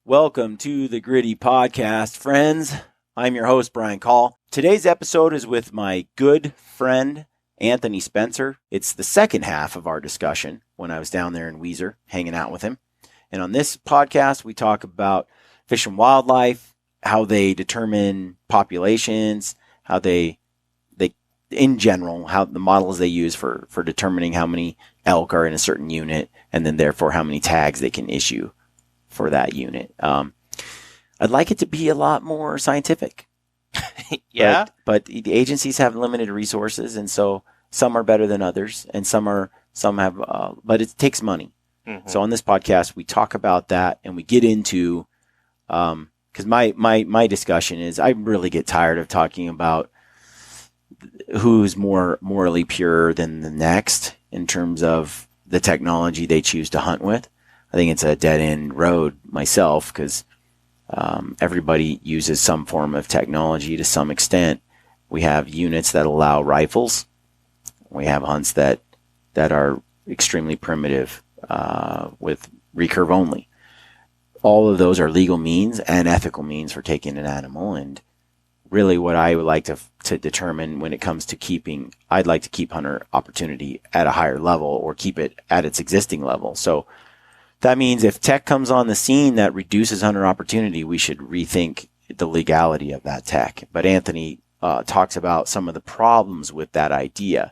Welcome to the Gritty Podcast, friends. I'm your host, Brian Call. Today's episode is with my good friend, Anthony Spencer. It's the second half of our discussion when I was down there in Weiser hanging out with him. And on this podcast, we talk about fish and wildlife, how they determine populations, how they in general, how the models they use for determining how many elk are in a certain unit, and then therefore how many tags they can issue for that unit. I'd like it to be a lot more scientific. Yeah. But the agencies have limited resources, and so some are better than others, and some have, but it takes money. Mm-hmm. So on this podcast, we talk about that, and we get into, because my discussion is, I really get tired of talking about who's more morally pure than the next in terms of the technology they choose to hunt with. I think it's a dead-end road myself because everybody uses some form of technology to some extent. We have units that allow rifles. We have hunts that are extremely primitive with recurve only. All of those are legal means and ethical means for taking an animal. And really what I would like to determine when it comes to keeping, I'd like to keep hunter opportunity at a higher level or keep it at its existing level. So that means if tech comes on the scene that reduces hunter opportunity, we should rethink the legality of that tech. But Anthony talks about some of the problems with that idea.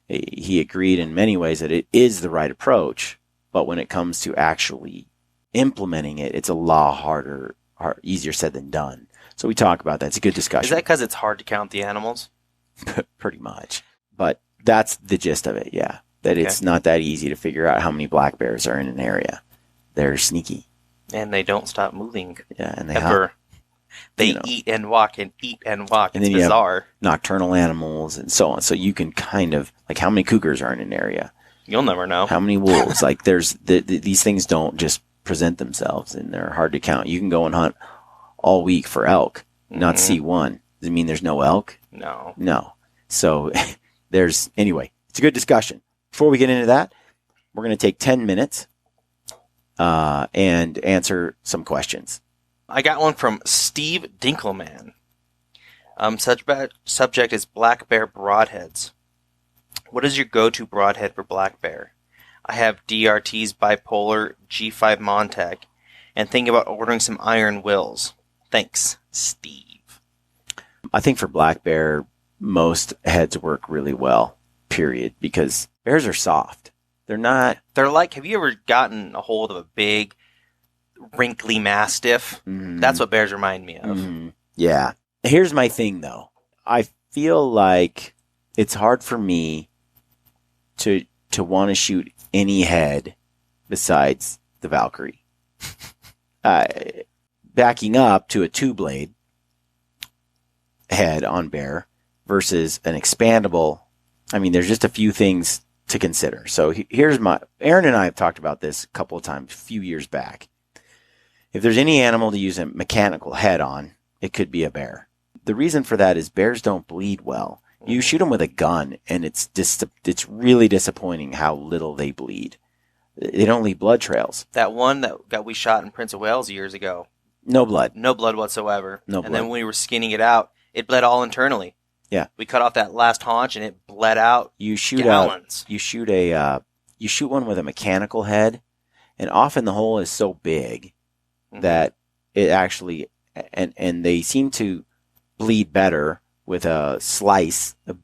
He agreed in many ways that it is the right approach, but when it comes to actually implementing it, it's a lot easier said than done. So we talk about that. It's a good discussion. Is that because it's hard to count the animals? Pretty much. But that's the gist of it, yeah. That It's not that easy to figure out how many black bears are in an area. They're sneaky. And they don't stop moving. Yeah, and they eat and walk and eat and walk. And it's then bizarre. You have nocturnal animals and so on. So you can kind of, like, how many cougars are in an area? You'll never know. How many wolves? Like, there's these things don't just present themselves, and they're hard to count. You can go and hunt all week for elk, not see one. Does it mean there's no elk? No. So anyway, it's a good discussion. Before we get into that, we're going to take 10 minutes and answer some questions. I got one from Steve Dinkelman. Subject is black bear broadheads. What is your go-to broadhead for black bear? I have DRT's bipolar G5 Montec and think about ordering some iron wills. Thanks, Steve. I think for black bear, most heads work really well, period, because bears are soft. They're like, have you ever gotten a hold of a big, wrinkly mastiff? Mm-hmm. That's what bears remind me of. Mm-hmm. Yeah. Here's my thing, though. I feel like it's hard for me to want to shoot any head besides the Valkyrie. Backing up to a two-blade head on bear versus an expandable, I mean, there's just a few things to consider. So Aaron and I have talked about this a couple of times, a few years back. If there's any animal to use a mechanical head on, it could be a bear. The reason for that is bears don't bleed well. You shoot them with a gun, and it's really disappointing how little they bleed. They don't leave blood trails. That one that we shot in Prince of Wales years ago. No blood. No blood whatsoever. No blood. And then when we were skinning it out, it bled all internally. Yeah. We cut off that last haunch, and it bled out gallons. You shoot one with a mechanical head, and often the hole is so big that it actually, and they seem to bleed better with a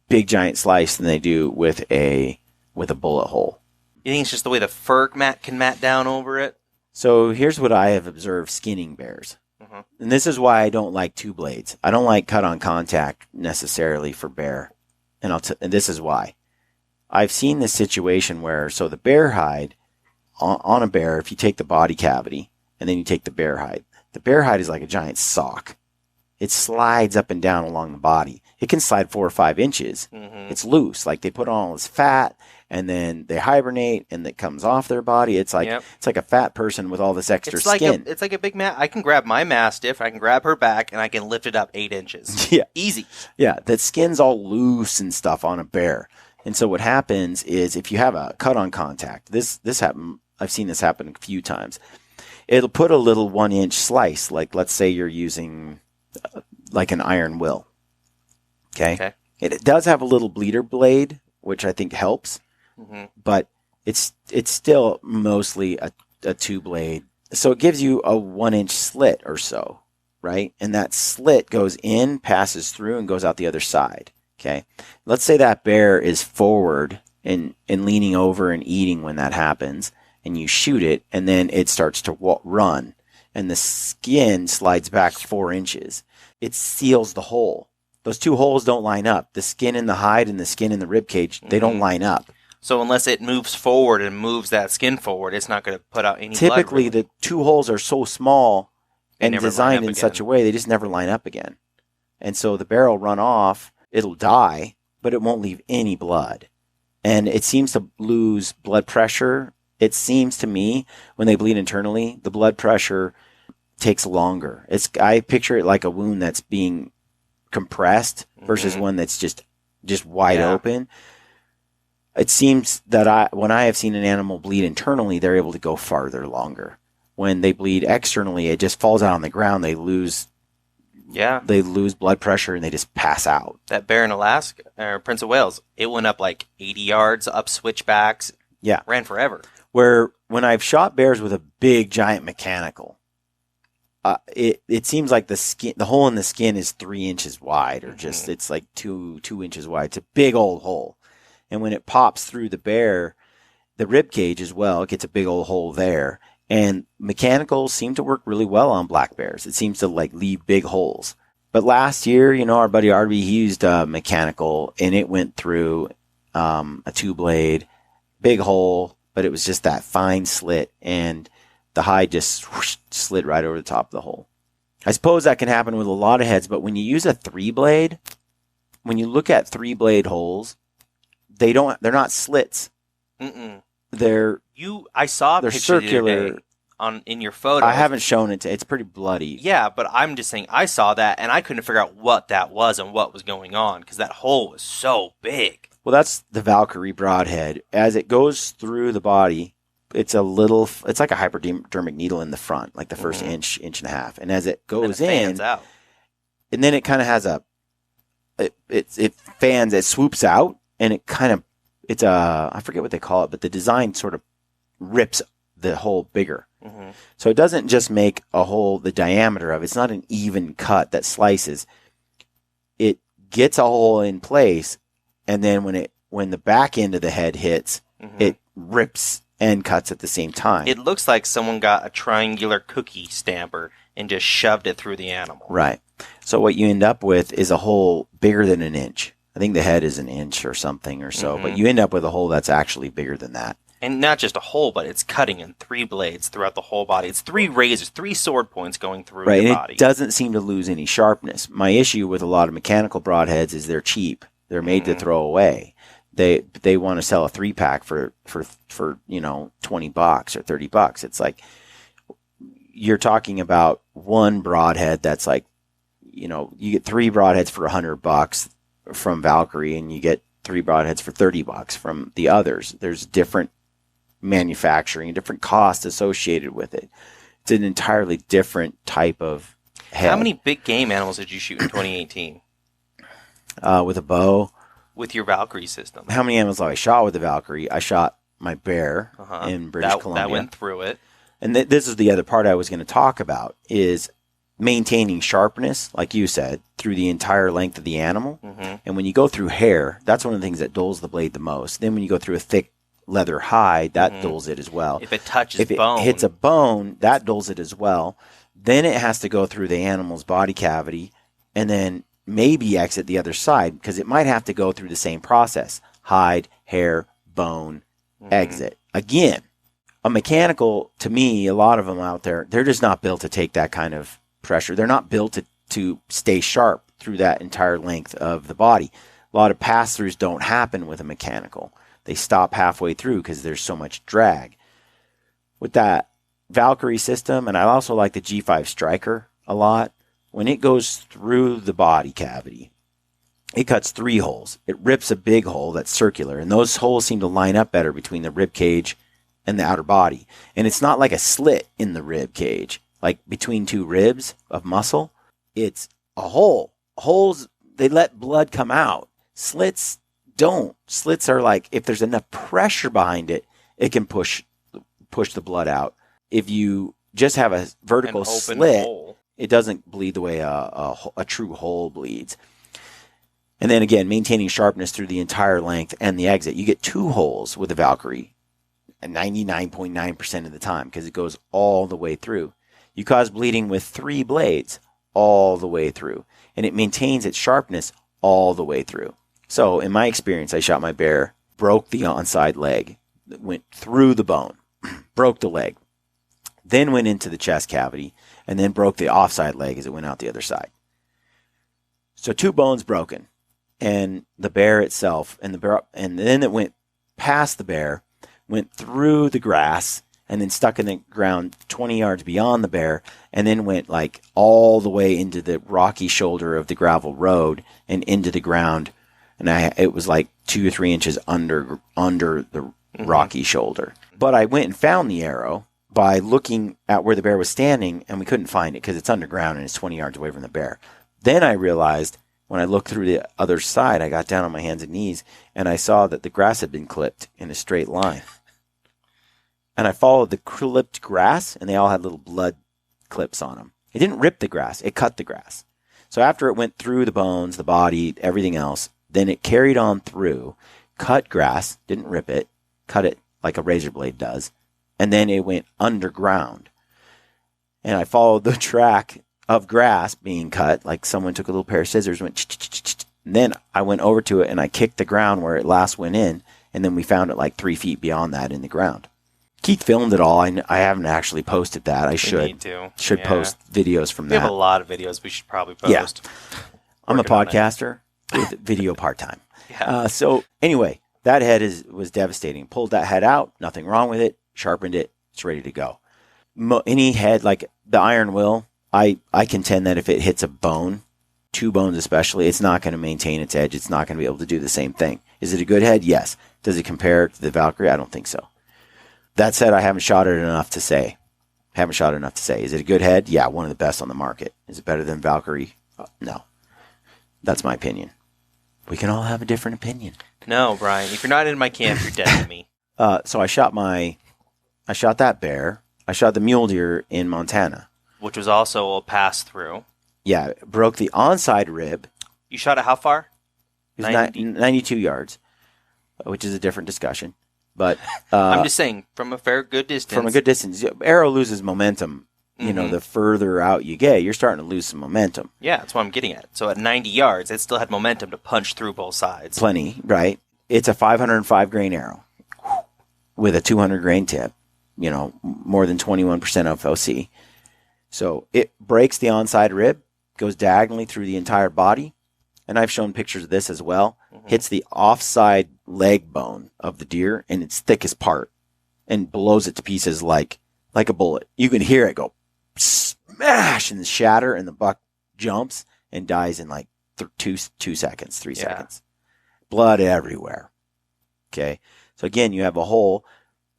big giant slice, than they do with a bullet hole. You think it's just the way the fur can mat down over it? So here's what I have observed skinning bears. Mm-hmm. And this is why I don't like two blades. I don't like cut on contact necessarily for bear. And this is why. I've seen this situation where, so the bear hide on a bear, if you take the body cavity and then you take the bear hide is like a giant sock. It slides up and down along the body. It can slide 4 or 5 inches. Mm-hmm. It's loose. Like they put on all this fat and then they hibernate and it comes off their body. It's like It's like a fat person with all this extra skin. It's like a big I can grab my mastiff, I can grab her back, and I can lift it up 8 inches. Yeah. Easy. Yeah, that skin's all loose and stuff on a bear. And so what happens is if you have a cut on contact, this happened, I've seen this happen a few times. it'll put a little 1-inch slice. Like, let's say you're using like an iron will. Okay. It does have a little bleeder blade, which I think helps, but it's still mostly a 2-blade. So it gives you a 1-inch slit or so, right? And that slit goes in, passes through, and goes out the other side. Okay. Let's say that bear is forward and leaning over and eating when that happens, and you shoot it, and then it starts to run, and the skin slides back 4 inches. It seals the hole. Those 2 holes don't line up. The skin in the hide and the skin in the rib cage, they don't line up. So unless it moves forward and moves that skin forward, it's not going to put out any blood. Typically, the 2 holes are so small and designed in such a way, they just never line up again. And so the bear will run off, it'll die, but it won't leave any blood. And it seems to lose blood pressure. It seems to me, when they bleed internally, the blood pressure takes longer. I picture it like a wound that's being compressed versus one that's just wide open. It seems that when I have seen an animal bleed internally, they're able to go farther longer. When they bleed externally, it just falls out on the ground. They lose blood pressure and they just pass out. That bear in Alaska, or Prince of Wales, it went up like 80 yards up switchbacks. Yeah. Ran forever. Where when I've shot bears with a big giant mechanical, it seems like the hole in the skin is 3 inches wide, or just it's like 2 inches wide. It's a big old hole, and when it pops through the bear, the rib cage as well, it gets a big old hole there. And mechanicals seem to work really well on black bears. It seems to like leave big holes. But last year, our buddy Arby, he used a mechanical, and it went through a 2-blade, big hole, but it was just that fine slit, and the hide just slid right over the top of the hole. I suppose that can happen with a lot of heads, but when you use a 3-blade, when you look at 3-blade holes, they're not slits. I saw a they're picture circular. the other day in your photo. I haven't shown it. It's pretty bloody. Yeah, but I'm just saying I saw that, and I couldn't figure out what that was and what was going on, because that hole was so big. Well, that's the Valkyrie broadhead. As it goes through the body, it's like a hypodermic needle in the front, like the first inch and a half. And as it goes in, out. And then it kind of has it swoops out, and I forget what they call it, but the design sort of rips the hole bigger. So it doesn't just make a hole the diameter of it. It's not an even cut that slices. It gets a hole in place, and then when the back end of the head hits, it rips and cuts at the same time. It looks like someone got a triangular cookie stamper and just shoved it through the animal. Right. So what you end up with is a hole bigger than an inch. I think the head is an inch or something or so, but you end up with a hole that's actually bigger than that. And not just a hole, but it's cutting in 3 blades throughout the whole body. It's 3 razors, 3 sword points going through your body. It doesn't seem to lose any sharpness. My issue with a lot of mechanical broadheads is they're cheap. They're made to throw away. They want to sell a 3-pack for $20 or $30. It's like you're talking about one broadhead that's like, you get 3 broadheads for $100 from Valkyrie, and you get 3 broadheads for $30 from the others. There's different manufacturing, different costs associated with it. It's an entirely different type of head. How many big game animals did you shoot in 2018? With a bow. With your Valkyrie system. How many animals have I shot with the Valkyrie? I shot my bear in British Columbia. That went through it. And this is the other part I was going to talk about, is maintaining sharpness, like you said, through the entire length of the animal. And when you go through hair, that's one of the things that dulls the blade the most. Then when you go through a thick leather hide, that dulls it as well. If it touches bone. If it hits a bone, that dulls it as well. Then it has to go through the animal's body cavity and then maybe exit the other side, because it might have to go through the same process. Hide, hair, bone, exit. Again, a mechanical, to me, a lot of them out there, they're just not built to take that kind of pressure. They're not built to stay sharp through that entire length of the body. A lot of pass-throughs don't happen with a mechanical. They stop halfway through because there's so much drag. With that Valkyrie system, and I also like the G5 Striker a lot, when it goes through the body cavity, it cuts 3 holes. It rips a big hole that's circular, and those holes seem to line up better between the rib cage and the outer body. And it's not like a slit in the rib cage, like between two ribs of muscle. It's a hole. Holes, they let blood come out. Slits don't. Slits are like, if there's enough pressure behind it, it can push the blood out. If you just have a vertical slit, it doesn't bleed the way a true hole bleeds. And then again, maintaining sharpness through the entire length and the exit. You get 2 holes with a Valkyrie 99.9% of the time because it goes all the way through. You cause bleeding with 3 blades all the way through. And it maintains its sharpness all the way through. So in my experience, I shot my bear, broke the onside leg, went through the bone, broke the leg, then went into the chest cavity, and then broke the offside leg as it went out the other side. So 2 bones broken. And the bear itself, and then it went past the bear, went through the grass, and then stuck in the ground 20 yards beyond the bear, and then went like all the way into the rocky shoulder of the gravel road and into the ground. And it was like 2 or 3 inches under the rocky shoulder. But I went and found the arrow by looking at where the bear was standing, and we couldn't find it because it's underground and it's 20 yards away from the bear. Then I realized, when I looked through the other side, I got down on my hands and knees, and I saw that the grass had been clipped in a straight line. And I followed the clipped grass, and they all had little blood clips on them. It didn't rip the grass. It cut the grass. So after it went through the bones, the body, everything else, then it carried on through, cut grass, didn't rip it, cut it like a razor blade does, and then it went underground. And I followed the track of grass being cut, like someone took a little pair of scissors, went, and then I went over to it and I kicked the ground where it last went in, and then we found it like 3 feet beyond that in the ground. Keith filmed it all. I haven't actually posted that. I should post videos from that. We have a lot of videos we should probably post. Yeah. I'm a podcaster with video part-time. Yeah. So anyway, that head was devastating. Pulled that head out, nothing wrong with it, sharpened it, it's ready to go. Any head, like the iron will, I contend that if it hits a bone, 2 bones especially, it's not going to maintain its edge. It's not going to be able to do the same thing. Is it a good head? Yes. Does it compare to the Valkyrie? I don't think so. That said, I haven't shot it enough to say. Is it a good head? Yeah, one of the best on the market. Is it better than Valkyrie? No. That's my opinion. We can all have a different opinion. No, Brian. If you're not in my camp, you're dead to me. So I shot that bear. I shot the mule deer in Montana. Which was also a pass-through. Yeah, broke the onside rib. You shot it how far? It was 92 yards, which is a different discussion. But I'm just saying, from a good distance. From a good distance. Arrow loses momentum. You know, the further out you get, you're starting to lose some momentum. Yeah, that's what I'm getting at. So at 90 yards, it still had momentum to punch through both sides. Plenty, right? It's a 505 grain arrow with a 200 grain tip, more than 21% FOC. So it breaks the onside rib, goes diagonally through the entire body, and I've shown pictures of this as well, hits the offside leg bone of the deer in its thickest part and blows it to pieces like a bullet. You can hear it go smash and shatter, and the buck jumps and dies in like 3 seconds. Blood everywhere. Okay. So again, you have a hole.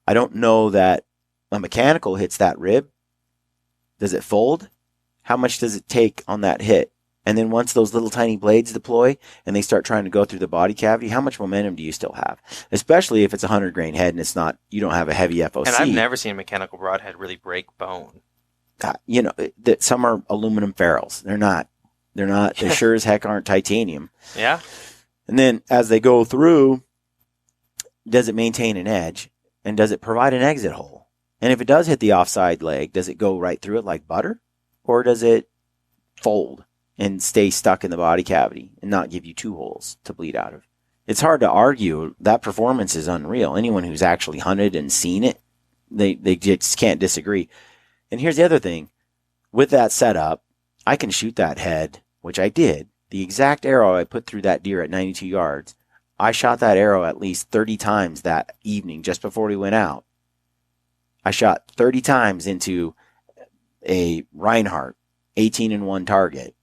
I don't know that a mechanical hits that rib. Does it fold? How much does it take on that hit? And then once those little tiny blades deploy and they start trying to go through the body cavity, how much momentum do you still have? Especially if it's a 100 grain head and you don't have a heavy FOC. And I've never seen a mechanical broadhead really break bone. Some are aluminum ferrules. They're not. They sure as heck aren't titanium. Yeah. And then as they go through, does it maintain an edge? And does it provide an exit hole? And if it does hit the offside leg, does it go right through it like butter? Or does it fold and stay stuck in the body cavity and not give you 2 holes to bleed out of? It's hard to argue. That performance is unreal. Anyone who's actually hunted and seen it, they just can't disagree. And here's the other thing. With that setup, I can shoot that head, which I did. The exact arrow I put through that deer at 92 yards, I shot that arrow at least 30 times that evening just before we went out. I shot 30 times into a Reinhardt 18-1 target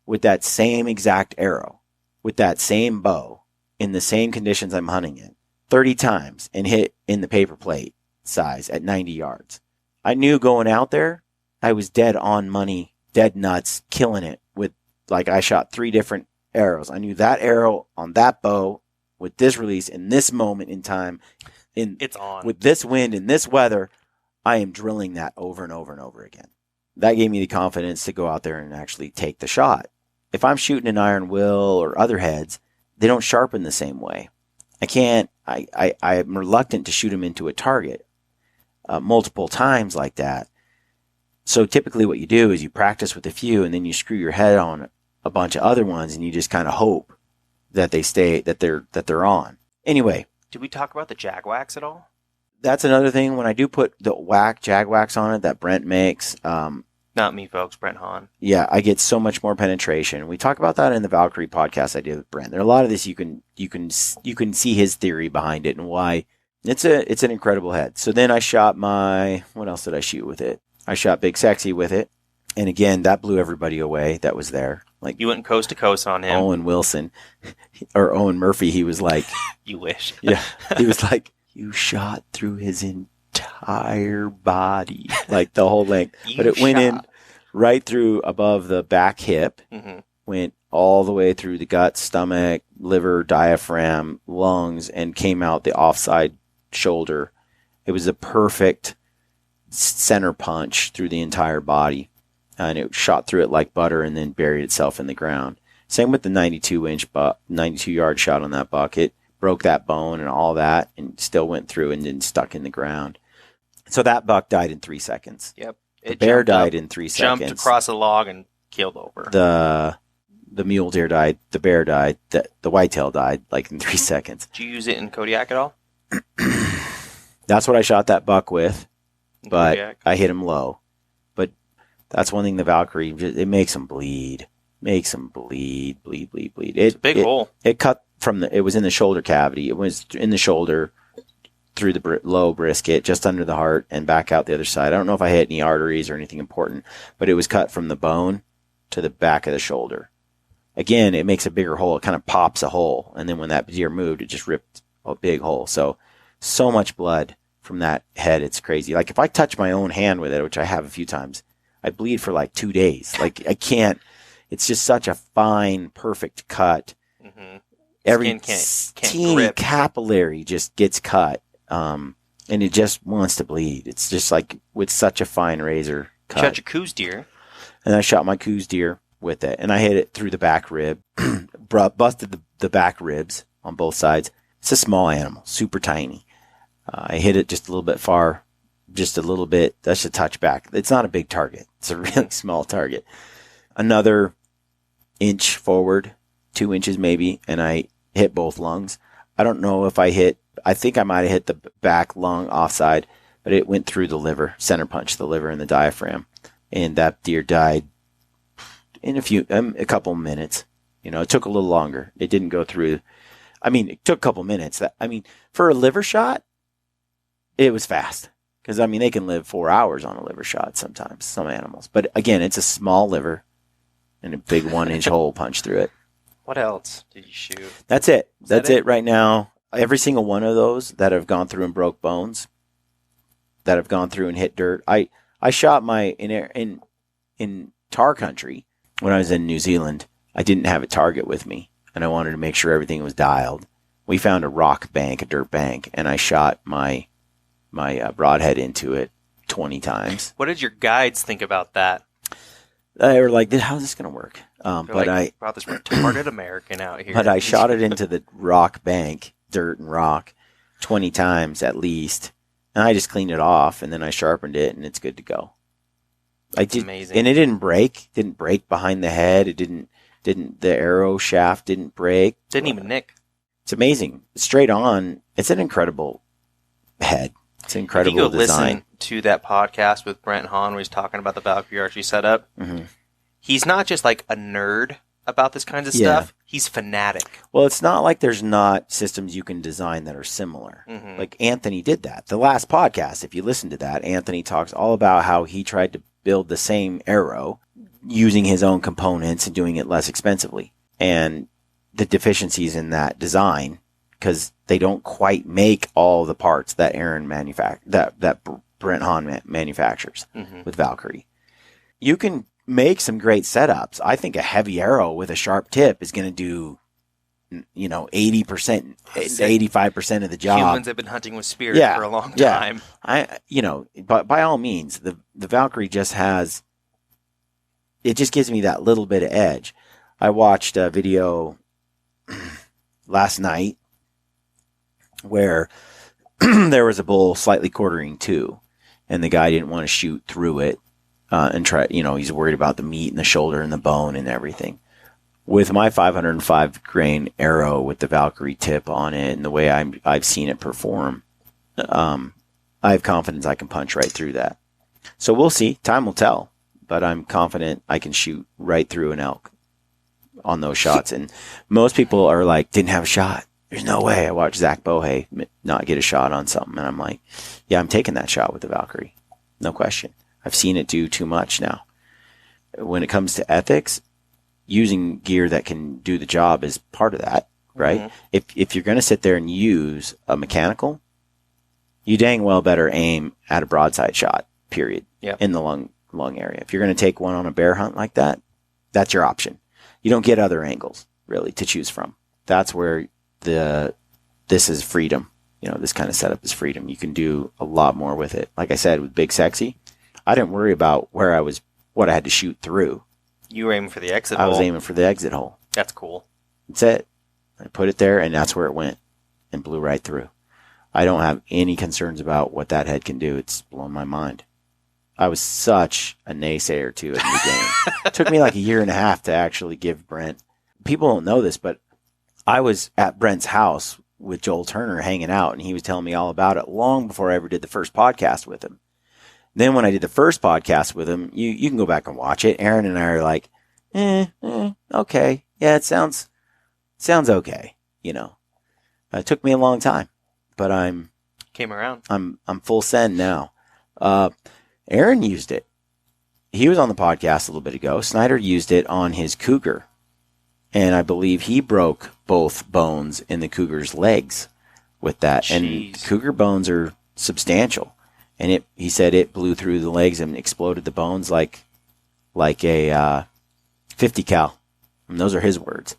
with that same exact arrow, with that same bow, in the same conditions I'm hunting in, 30 times, and hit in the paper plate size at 90 yards. I knew going out there, I was dead on money, dead nuts, killing it with, like, I shot 3 different arrows. I knew that arrow on that bow with this release in this moment in time, it's on with this wind and this weather, I am drilling that over and over and over again. That gave me the confidence to go out there and actually take the shot. If I'm shooting an iron will or other heads, they don't sharpen the same way. I'm reluctant to shoot them into a target multiple times like that. So typically what you do is you practice with a few and then you screw your head on a bunch of other ones and you just kind of hope that they're on. Anyway. Did we talk about the Jagwax at all? That's another thing. When I do put the Jagwax on it that Brent makes. Not me, folks. Brent Hahn. Yeah, I get so much more penetration. We talk about that in the Valkyrie podcast I did with Brent. There are a lot of this you can see his theory behind it and why it's an incredible head. So then I shot what else did I shoot with it? I shot Big Sexy with it, and again that blew everybody away that was there. Like, you went coast to coast on him. Owen Wilson or Owen Murphy. He was like, "You wish." Yeah, he was like, "You shot through his entire body, like the whole length." But it went in right through above the back hip, went all the way through the gut, stomach, liver, diaphragm, lungs, and came out the offside shoulder. It was a perfect center punch through the entire body, and it shot through it like butter and then buried itself in the ground. Same with the 92-yard shot on that buck. It broke that bone and all that and still went through and then stuck in the ground. So that buck died in 3 seconds. Yep. The bear died in 3 seconds. Jumped across a log and killed over. The mule deer died. The bear died. The whitetail died like in 3 seconds. Did you use it in Kodiak at all? That's what I shot that buck with, but Kodiak. I hit him low. But that's one thing the Valkyrie, it makes them bleed. Makes them bleed. It's a big hole. It cut it was in the shoulder cavity. It was in the shoulder through the low brisket, just under the heart, and back out the other side. I don't know if I hit any arteries or anything important, but it was cut from the bone to the back of the shoulder. Again, it makes a bigger hole. It kind of pops a hole, and then when that deer moved, it just ripped a big hole. So much blood from that head. It's crazy. Like, if I touch my own hand with it, which I have a few times, I bleed for like 2 days. Like, I can't. It's just such a fine, perfect cut. Mm-hmm. Every can't teeny grip. capillary just gets cut, and it just wants to bleed. It's just like with such a fine razor cut. Shot your coos deer. And I shot my coos deer with it, and I hit it through the back rib, busted the back ribs on both sides. It's a small animal, super tiny. I hit it just a little bit far, just a little bit. That's a touchback. It's not a big target. It's a really small target. Another inch forward, 2 inches maybe, and I hit both lungs. I don't know if I think I might have hit the back lung offside, but it went through the liver, center punch the liver and the diaphragm. And that deer died in a couple minutes. It took a little longer. It didn't go through. It took a couple minutes. For a liver shot, it was fast. Because, they can live 4 hours on a liver shot sometimes, some animals. But again, it's a small liver and a big 1-inch hole punch through it. What else did you shoot? That's it. That's it right now. Every single one of those that have gone through and broke bones, that have gone through and hit dirt. I shot in tar country when I was in New Zealand. I didn't have a target with me, and I wanted to make sure everything was dialed. We found a rock bank, a dirt bank, and I shot my broadhead into it 20 times. What did your guides think about that? They were like, "How's this going to work?" But I brought this retarded American out here. But I shot it into the rock bank, dirt and rock, 20 times at least, and I just cleaned it off, and then I sharpened it, and it's good to go. Amazing. And it didn't break. Didn't break behind the head. It didn't. The arrow shaft didn't break. Didn't even nick. It's amazing. Straight on. It's an incredible head. It's an incredible design. If you go design. listen to that podcast with Brent Hahn where he's talking about the Valkyrie archery setup, he's not just like a nerd about this kinds of stuff. He's fanatic. Well, it's not like there's not systems you can design that are similar. Like Anthony did that. The last podcast, if you listen to that, Anthony talks all about how he tried to build the same arrow using his own components and doing it less expensively. And the deficiencies in that design because they don't quite make all the parts that that Brent Hahn manufactures with Valkyrie. You can make some great setups. I think a heavy arrow with a sharp tip is going to do, 80%, 85% of the job. Humans have been hunting with spears for a long time. But by all means, the Valkyrie just has, it just gives me that little bit of edge. I watched a video last night where there was a bull slightly quartering two, and the guy didn't want to shoot through it and try. He's worried about the meat and the shoulder and the bone and everything. With my 505 grain arrow with the Valkyrie tip on it and the way I've seen it perform, I have confidence I can punch right through that. So we'll see. Time will tell. But I'm confident I can shoot right through an elk on those shots. And most people are like, didn't have a shot. There's no way. I watched Zach Bohe not get a shot on something. And I'm like, yeah, I'm taking that shot with the Valkyrie. No question. I've seen it do too much now. When it comes to ethics, using gear that can do the job is part of that, right? If you're going to sit there and use a mechanical, you dang well better aim at a broadside shot, period, in the lung area. If you're going to take one on a bear hunt like that, that's your option. You don't get other angles, really, to choose from. That's where this is freedom. This kind of setup is freedom. You can do a lot more with it. Like I said, with Big Sexy, I didn't worry about what I had to shoot through. You were aiming for the exit hole. I was aiming for the exit hole. That's cool. That's it. I put it there, and that's where it went, and blew right through. I don't have any concerns about what that head can do. It's blown my mind. I was such a naysayer to it in the game. It took me like a year and a half to actually give Brent. People don't know this, but I was at Brent's house with Joel Turner hanging out, and he was telling me all about it long before I ever did the first podcast with him. Then when I did the first podcast with him, you can go back and watch it. Aaron and I are like, okay. Yeah, it sounds okay. It took me a long time, but came around. I'm full send now. Aaron used it. He was on the podcast a little bit ago. Snyder used it on his cougar, and I believe he broke both bones in the cougar's legs with that. Jeez. And cougar bones are substantial, and he said it blew through the legs and exploded the bones like a 50 cal. And those are his words.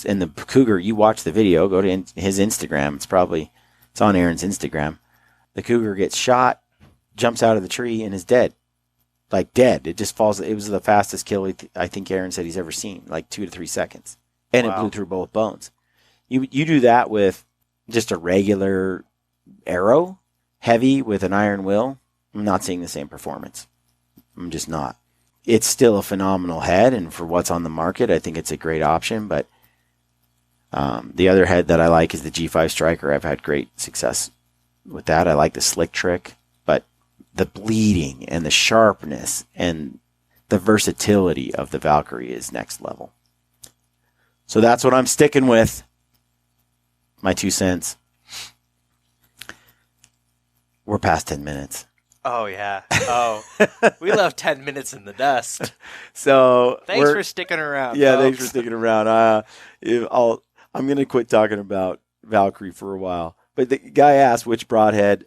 And the cougar, you watch the video, go to his Instagram. It's on Aaron's Instagram. The cougar gets shot, jumps out of the tree, and is dead. Like dead. It just falls. It was the fastest kill I think Aaron said he's ever seen, like 2 to 3 seconds. And It blew through both bones. You do that with just a regular arrow, heavy with an iron will, I'm not seeing the same performance. I'm just not. It's still a phenomenal head, and for what's on the market, I think it's a great option, but the other head that I like is the G5 Striker. I've had great success with that. I like the slick trick, but the bleeding and the sharpness and the versatility of the Valkyrie is next level. So that's what I'm sticking with. My 2 cents. We're past 10 minutes. Oh, yeah. Oh, we left 10 minutes in the dust. So thanks for sticking around. Yeah, folks. thanks for sticking around. I'm going to quit talking about Valkyrie for a while. But the guy asked which broadhead.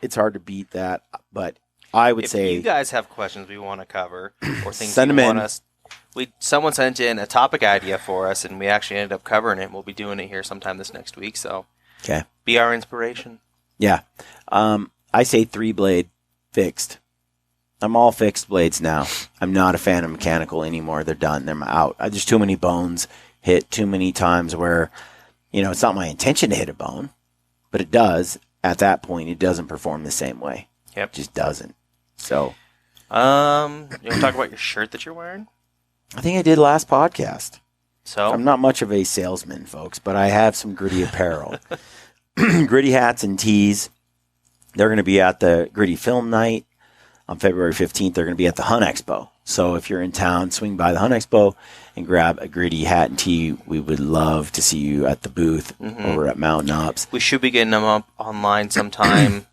It's hard to beat that, but I would say... If you guys have questions we want to cover or things send you them want in. us... Someone sent in a topic idea for us, and we actually ended up covering it. We'll be doing it here sometime this next week, so okay. Be our inspiration. Yeah. I say 3-blade fixed. I'm all fixed blades now. I'm not a fan of mechanical anymore. They're done. They're out. There's too many bones hit too many times where, it's not my intention to hit a bone, but it does. At that point, it doesn't perform the same way. Yep. It just doesn't. So. You want to talk about your shirt that you're wearing? I think I did last podcast. So? I'm not much of a salesman, folks, but I have some gritty apparel. Gritty hats and tees. They're going to be at the Gritty Film Night on February 15th. They're going to be at the Hunt Expo. So if you're in town, swing by the Hunt Expo and grab a Gritty hat and tee. We would love to see you at the booth over at Mountain Ops. We should be getting them up online sometime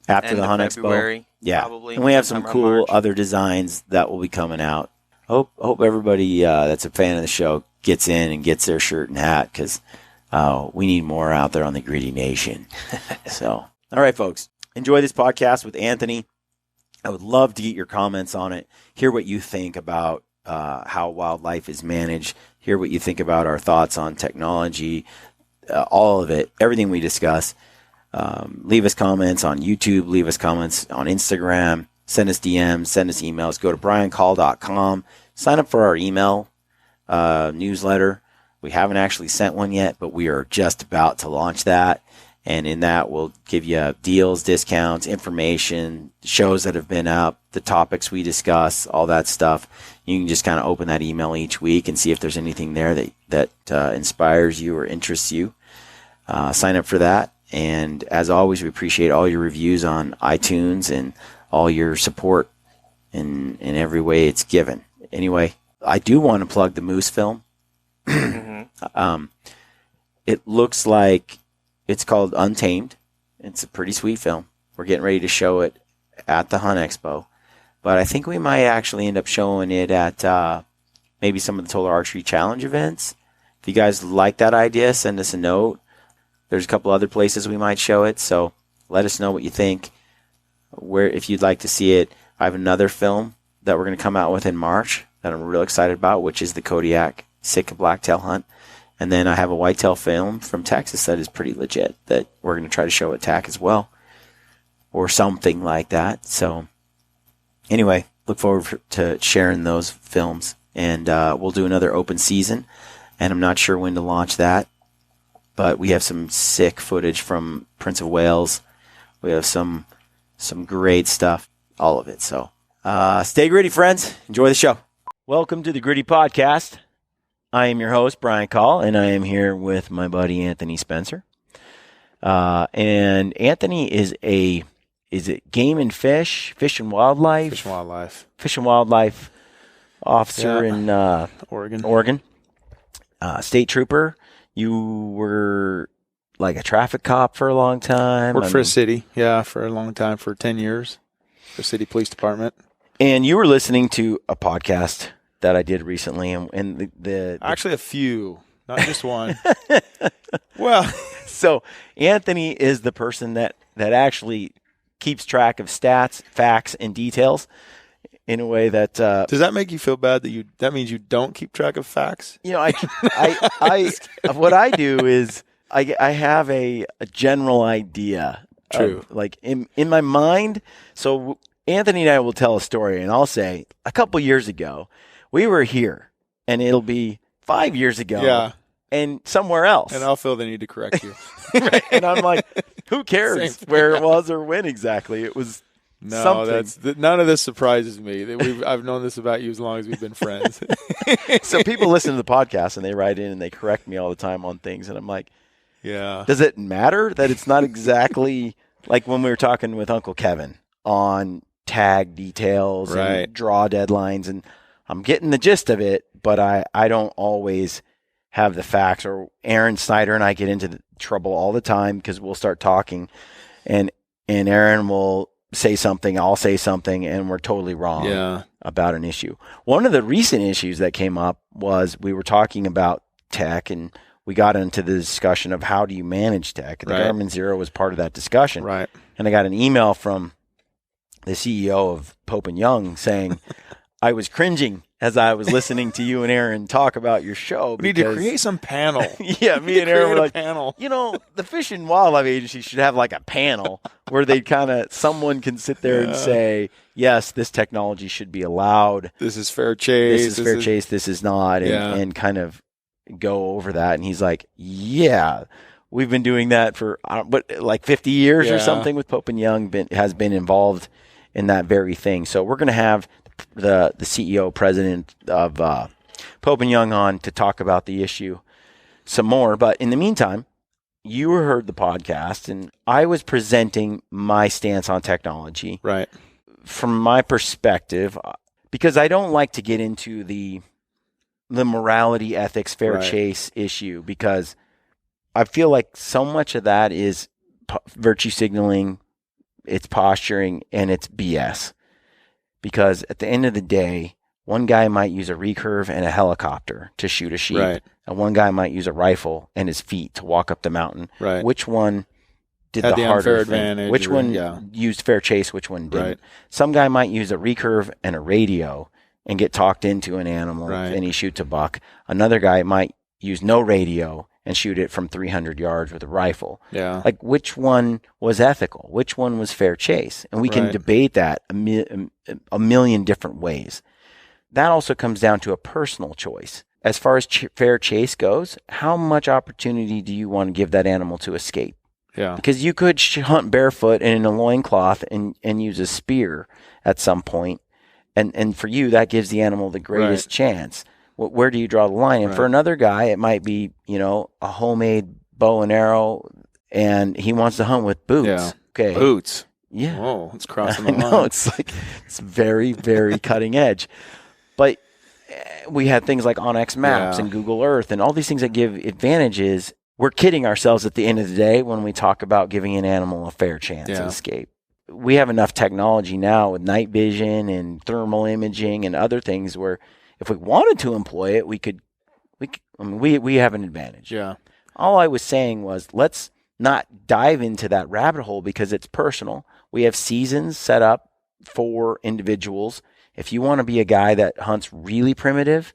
after the Hunt February, Expo. Yeah, probably. And we have some cool other designs that will be coming out. Hope everybody that's a fan of the show gets in and gets their shirt and hat, because We need more out there on the Gritty Nation. So, all right, folks, enjoy this podcast with Anthony. I would love to get your comments on it, hear what you think about how wildlife is managed, hear what you think about our thoughts on technology, all of it, everything we discuss. Leave us comments on YouTube, leave us comments on Instagram, send us DMs, send us emails. Go to briancall.com, sign up for our email newsletter. We haven't actually sent one yet, but we are just about to launch that. And in that, we'll give you deals, discounts, information, shows that have been up, the topics we discuss, all that stuff. You can just kind of open that email each week and see if there's anything there that inspires you or interests you. Sign up for that. And as always, we appreciate all your reviews on iTunes and all your support in every way it's given. Anyway, I do want to plug the Moose film. It looks like it's called Untamed. It's a pretty sweet film. We're getting ready to show it at the Hunt Expo. But I think we might actually end up showing it at maybe some of the Total Archery Challenge events. If you guys like that idea, send us a note. There's a couple other places we might show it, so let us know what you think. If you'd like to see it, I have another film that we're going to come out with in March that I'm real excited about, which is the Kodiak Sitka Blacktail Hunt. And then I have a whitetail film from Texas that is pretty legit that we're going to try to show at TAC as well, or something like that. So anyway, look forward to sharing those films. And we'll do another open season, and I'm not sure when to launch that. But we have some sick footage from Prince of Wales. We have some great stuff, all of it. So stay gritty, friends. Enjoy the show. Welcome to the Gritty Podcast. I am your host, Brian Call, and I am here with my buddy Anthony Spencer. And Anthony is it game and fish and wildlife? Fish and wildlife officer in Oregon. State trooper. You were like a traffic cop for a long time. Worked for a city, for a long time, for 10 years, for city police department. And you were listening to a podcast that I did recently, and the actually a few, not just one. Well, so Anthony is the person that actually keeps track of stats, facts, and details in a way that does that make you feel bad that means you don't keep track of facts? You know, I what I do is I have a general idea. True. Like in my mind. So Anthony and I will tell a story, and I'll say a couple years ago we were here, and it'll be 5 years ago, and somewhere else, and I'll feel the need to correct you. Right. And I'm like, who cares where it was or when exactly it was. No, none of this surprises me. I've known this about you as long as we've been friends. So people listen to the podcast and they write in and they correct me all the time on things, and I'm like, yeah. Does it matter that it's not exactly like when we were talking with Uncle Kevin on tag details and draw deadlines, and I'm getting the gist of it, but I don't always have the facts. Or Aaron Snyder and I get into trouble all the time because we'll start talking, and Aaron will say something, I'll say something, and we're totally wrong about an issue. One of the recent issues that came up was we were talking about tech, and we got into the discussion of how do you manage tech. The Garmin Zero was part of that discussion. Right. And I got an email from the CEO of Pope & Young saying, I was cringing as I was listening to you and Aaron talk about your show. We need to create some panel. Yeah, me and Aaron were like, panel. You know, the Fish and Wildlife Agency should have like a panel where they someone can sit there and say, yes, this technology should be allowed. This is fair chase. This is fair chase. This is not. And kind of go over that. And he's like, yeah, we've been doing that for like 50 years or something with Pope & Young has been involved in that very thing. So we're going to have the CEO, president of Pope & Young on to talk about the issue some more. But in the meantime, you heard the podcast, and I was presenting my stance on technology. Right. From my perspective, because I don't like to get into the morality, ethics, fair chase issue, because I feel like so much of that is virtue signaling, it's posturing, and it's BS. Because at the end of the day, One guy might use a recurve and a helicopter to shoot a sheep. Right. And one guy might use a rifle and his feet to walk up the mountain. Right. Which one did Had the the harder unfair thing? advantage, Which or- one yeah. used fair chase? Which one didn't? Right. Some guy might use a recurve and a radio and get talked into an animal Right. and he shoots a buck. Another guy might use no radio and shoot it from 300 yards with a rifle. Yeah. Like, which one was ethical? Which one was fair chase? And we can Right. debate that a million different ways. That also comes down to a personal choice. As far as fair chase goes, how much opportunity do you want to give that animal to escape? Yeah. Because you could hunt barefoot and in a loincloth and use a spear at some point. And for you, that gives the animal the greatest Right. chance. Where do you draw the line? And for Right. another guy, it might be, a homemade bow and arrow, and he wants to hunt with boots. Yeah. Okay. Boots. Yeah. Oh, it's crossing I the know. line. It's very, very cutting edge. But we had things like OnX Maps Yeah. and Google Earth and all these things that give advantages. We're kidding ourselves at the end of the day when we talk about giving an animal a fair chance to escape. We have enough technology now with night vision and thermal imaging and other things where if we wanted to employ it, we have an advantage. Yeah. All I was saying was let's not dive into that rabbit hole because it's personal. We have seasons set up for individuals. If you want to be a guy that hunts really primitive,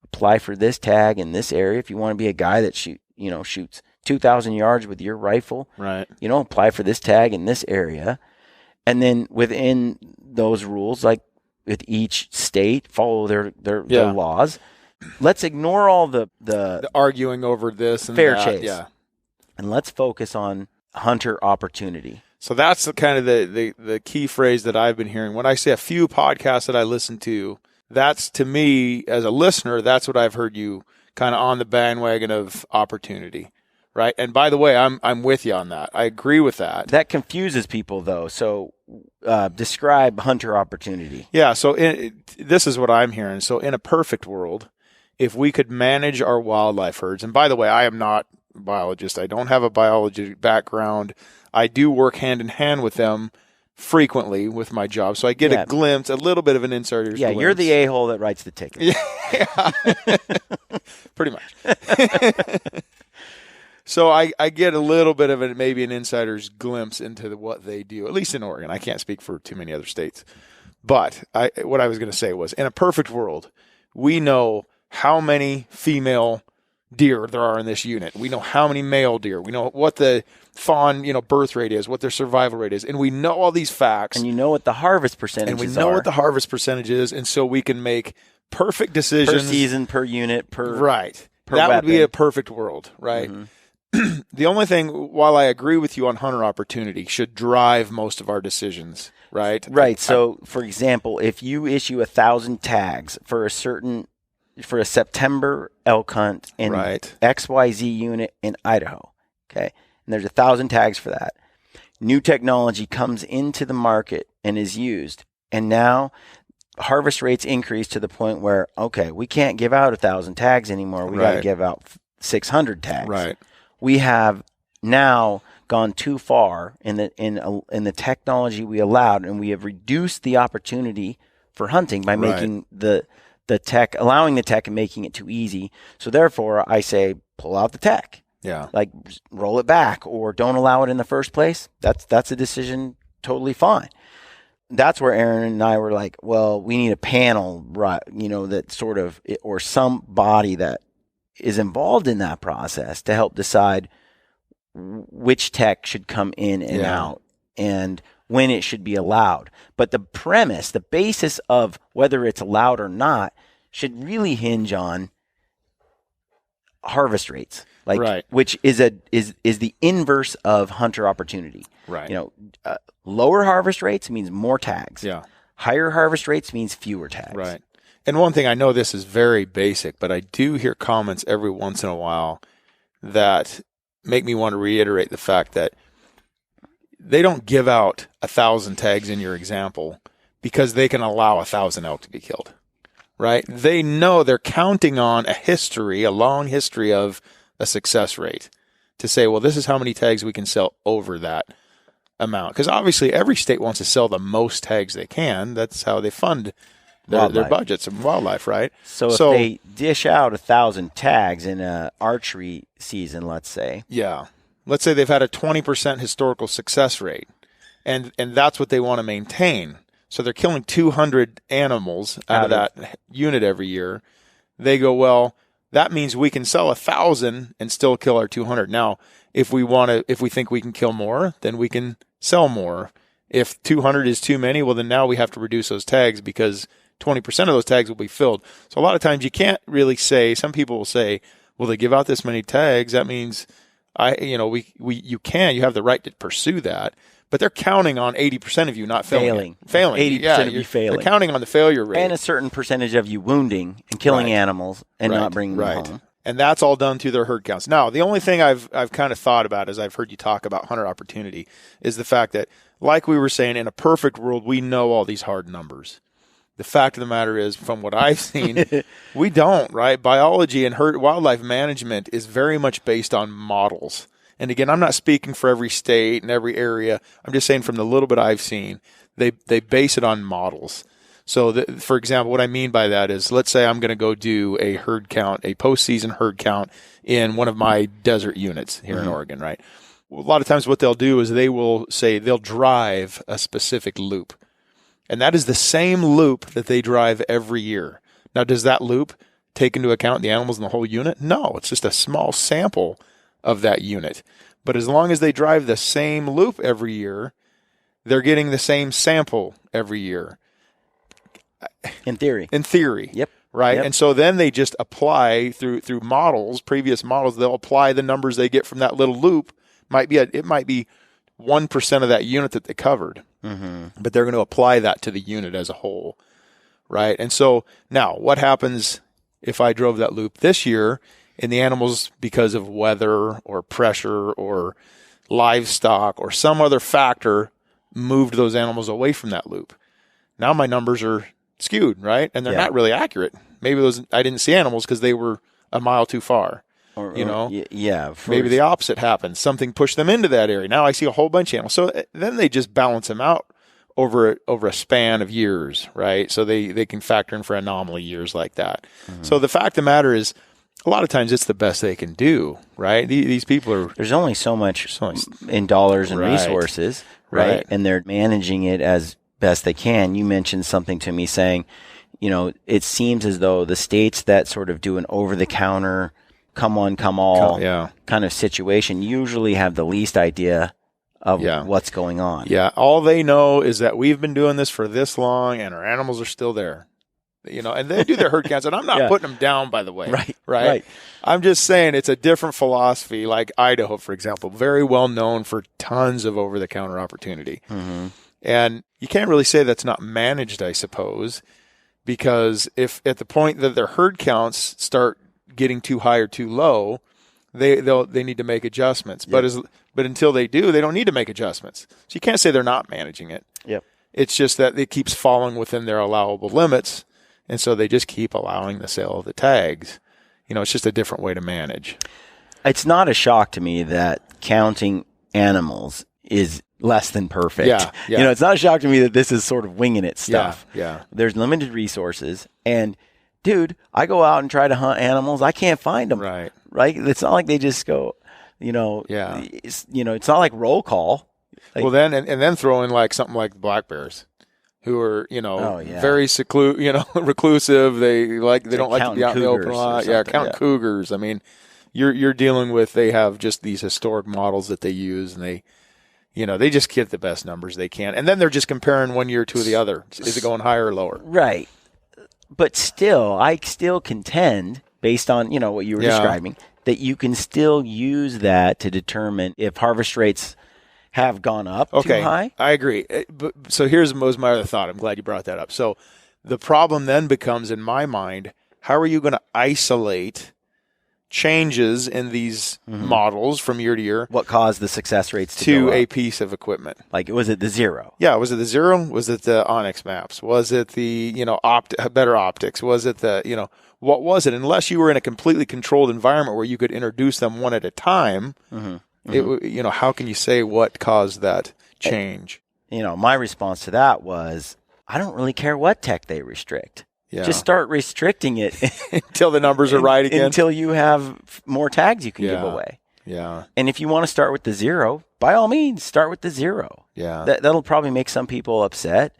apply for this tag in this area. If you want to be a guy that shoots 2,000 yards with your rifle, Right. apply for this tag in this area. And then within those rules, like with each state, follow their laws. Let's ignore all the arguing over this and fair that. chase. Yeah. And let's focus on hunter opportunity. So that's the kind of the key phrase that I've been hearing. When I say a few podcasts that I listen to, that's to me as a listener, that's what I've heard you kind of on the bandwagon of opportunity. Right. And by the way, I'm with you on that. I agree with that. That confuses people though. So describe hunter opportunity. Yeah. So this is what I'm hearing. So in a perfect world, if we could manage our wildlife herds, and by the way, I am not a biologist. I don't have a biology background. I do work hand in hand with them frequently with my job. So I get a glimpse, a little bit of an insider's glimpse. You're the a-hole that writes the ticket. Yeah. Pretty much. So I get a little bit of maybe an insider's glimpse into what they do, at least in Oregon. I can't speak for too many other states. But what I was going to say was, in a perfect world, we know how many female deer there are in this unit. We know how many male deer. We know what the fawn, birth rate is, what their survival rate is. And we know all these facts. And you know what the harvest percentage is. And we know what the harvest percentage is. And so we can make perfect decisions. Per season, per unit, per Right. Per that weapon. would be a perfect world, right? Mhm. The only thing, while I agree with you on hunter opportunity, should drive most of our decisions, right? Right. So, for example, if you issue 1,000 tags for a September elk hunt in XYZ unit in Idaho, okay, and there's 1,000 tags for that, new technology comes into the market and is used, and now harvest rates increase to the point where, okay, we can't give out 1,000 tags anymore. We got to give out 600 tags. Right. We have now gone too far in the technology we allowed, and we have reduced the opportunity for hunting by making the tech, allowing the tech and making it too easy. So therefore, I say pull out the tech. Yeah. Like roll it back or don't allow it in the first place. That's a decision totally fine. That's where Aaron and I were like, well, we need a panel, right? That sort of, or somebody that is involved in that process to help decide which tech should come in and out and when it should be allowed. But the premise, the basis of whether it's allowed or not should really hinge on harvest rates, which is the inverse of hunter opportunity. Right. Lower harvest rates means more tags. Yeah. Higher harvest rates means fewer tags. Right. And one thing, I know this is very basic, but I do hear comments every once in a while that make me want to reiterate the fact that they don't give out 1,000 tags in your example because they can allow 1,000 elk to be killed, right? They know they're counting on a long history of a success rate to say, well, this is how many tags we can sell over that amount. Because obviously every state wants to sell the most tags they can. That's how they fund their budgets of wildlife, right? So if they dish out 1,000 tags in a archery season, let's say. Yeah. Let's say they've had a 20% historical success rate, and that's what they want to maintain. So they're killing 200 animals out of that unit every year. They go, well, that means we can sell 1,000 and still kill our 200. Now, if we think we can kill more, then we can sell more. If 200 is too many, well, then now we have to reduce those tags because 20% of those tags will be filled. So a lot of times you can't really say, some people will say, well, they give out this many tags. That means you have the right to pursue that. But they're counting on 80% of you not failing. 80% of you failing. They're counting on the failure rate. And a certain percentage of you wounding and killing animals and not bringing them home. And that's all done through their herd counts. Now, the only thing I've kind of thought about as I've heard you talk about hunter opportunity is the fact that, like we were saying, in a perfect world, we know all these hard numbers. The fact of the matter is, from what I've seen, we don't, right? Biology and wildlife management is very much based on models. And again, I'm not speaking for every state and every area. I'm just saying from the little bit I've seen, they base it on models. So, for example, what I mean by that is, let's say I'm going to go do a herd count, a postseason herd count in one of my desert units here in Oregon, right? Well, a lot of times what they'll do is they'll drive a specific loop. And that is the same loop that they drive every year. Now, does that loop take into account the animals in the whole unit? No, it's just a small sample of that unit. But as long as they drive the same loop every year, they're getting the same sample every year. In theory. Yep. Right. Yep. And so then they just apply through models, previous models, they'll apply the numbers they get from that little loop. It might be 1% of that unit that they covered, but they're going to apply that to the unit as a whole. Right. And so now what happens if I drove that loop this year and the animals, because of weather or pressure or livestock or some other factor, moved those animals away from that loop? Now my numbers are skewed, right? And they're not really accurate. Maybe I didn't see animals because they were a mile too far. Maybe the opposite happened. Something pushed them into that area. Now I see a whole bunch of animals. So then they just balance them out over a span of years, right? So they can factor in for anomaly years like that. So the fact of the matter is, a lot of times it's the best they can do, right? These people are... There's only so much in dollars and resources, right? And they're managing it as best they can. You mentioned something to me saying, it seems as though the states that sort of do an over-the-counter, come on, come all kind of situation usually have the least idea of what's going on. Yeah, all they know is that we've been doing this for this long and our animals are still there. And they do their herd counts, and I'm not putting them down, by the way. Right. I'm just saying it's a different philosophy, like Idaho, for example, very well known for tons of over-the-counter opportunity. And you can't really say that's not managed, I suppose, because if at the point that their herd counts start getting too high or too low, they need to make adjustments. But until they do, they don't need to make adjustments. So you can't say they're not managing it. Yep. It's just that it keeps falling within their allowable limits, and so they just keep allowing the sale of the tags. It's just a different way to manage. It's not a shock to me that counting animals is less than perfect. Yeah. It's not a shock to me that this is sort of winging it stuff. Yeah. There's limited resources, and dude, I go out and try to hunt animals. I can't find them. Right. It's not like they just go, it's not like roll call. Well, then, and then throw in like something like black bears, who are, very reclusive. They don't like to be out in the open a lot. Yeah. Cougars. I mean, you're dealing with, they have just these historic models that they use, and they just get the best numbers they can. And then they're just comparing one year to the other. Is it going higher or lower? Right. But still, I still contend, based on, what you were describing, that you can still use that to determine if harvest rates have gone up too high. I agree. So was my other thought. I'm glad you brought that up. So the problem then becomes, in my mind, how are you going to isolate changes in these models from year to year? What caused the success rates to go up? A piece of equipment? Like, was it the zero? Yeah, was it the zero? Was it the Onyx maps? Was it the better optics? Was it the what was it? Unless you were in a completely controlled environment where you could introduce them one at a time, how can you say what caused that change? My response to that was, I don't really care what tech they restrict. Yeah. Just start restricting it until the numbers are right again. Until you have more tags you can give away. Yeah. And if you want to start with the 0, by all means, start with the 0. Yeah. That'll probably make some people upset.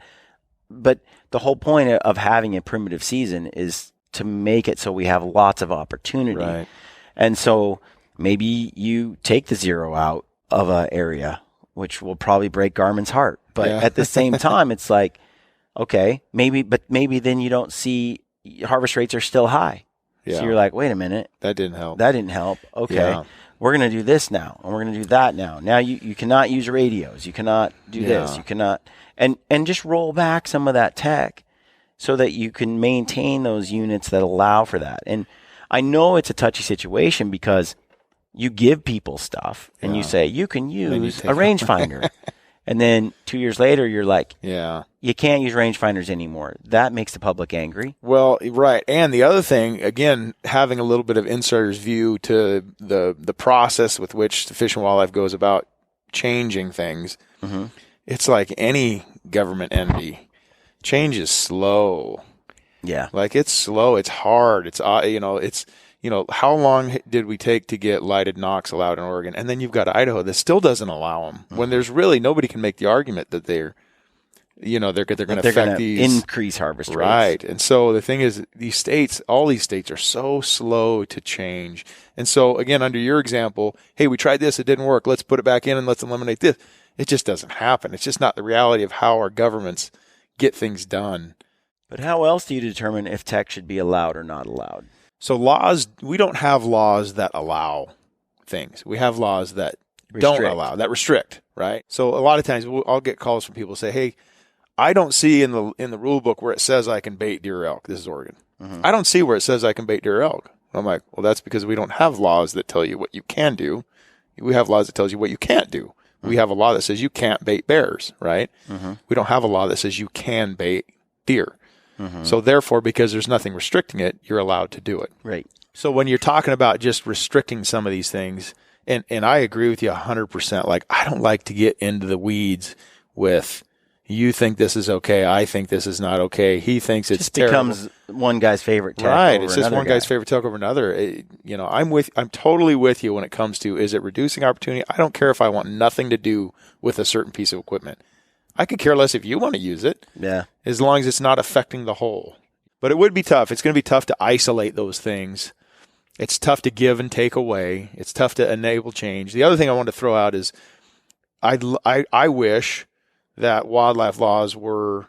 But the whole point of having a primitive season is to make it so we have lots of opportunity. Right. And so maybe you take the 0 out of an area, which will probably break Garmin's heart. But at the same time, it's like, okay, maybe then you don't see harvest rates are still high. Yeah. So you're like, wait a minute. That didn't help. Okay. Yeah. We're going to do this now, and we're going to do that now. Now you cannot use radios. You cannot do this. You cannot. And just roll back some of that tech so that you can maintain those units that allow for that. And I know it's a touchy situation because you give people stuff and you say, you can use a rangefinder. And then 2 years later, you're like, you can't use rangefinders anymore. That makes the public angry. Well, right. And the other thing, again, having a little bit of insider's view to the process with which the Fish and Wildlife goes about changing things, it's like any government entity. Change is slow. Yeah. Like it's slow. It's hard. It's, how long did we take to get lighted Knox allowed in Oregon? And then you've got Idaho that still doesn't allow them when there's really nobody can make the argument that they're going to affect these increase harvest rates. Right. And so the thing is all these states are so slow to change. And so again, under your example, hey, we tried this, it didn't work. Let's put it back in and let's eliminate this. It just doesn't happen. It's just not the reality of how our governments get things done. But how else do you determine if tech should be allowed or not allowed? So laws, we don't have laws that allow things. We have laws that don't allow, that restrict, right? So a lot of times I'll get calls from people who say, hey, I don't see in the rule book where it says I can bait deer or elk. This is Oregon. I don't see where it says I can bait deer or elk. I'm like, well, that's because we don't have laws that tell you what you can do. We have laws that tells you what you can't do. We have a law that says you can't bait bears, right? We don't have a law that says you can bait deer. So therefore, because there's nothing restricting it, you're allowed to do it. Right. So when you're talking about just restricting some of these things, and I agree with you 100%, like I don't like to get into the weeds with you think this is okay, I think this is not okay, he thinks it's terrible. Becomes one guy's favorite tech right, over it's just one guy's favorite tech over another. I'm totally with you when it comes to, is it reducing opportunity? I don't care if I want nothing to do with a certain piece of equipment. I could care less if you want to use it. Yeah. As long as it's not affecting the whole. But it would be tough. It's going to be tough to isolate those things. It's tough to give and take away. It's tough to enable change. The other thing I want to throw out is I wish that wildlife laws were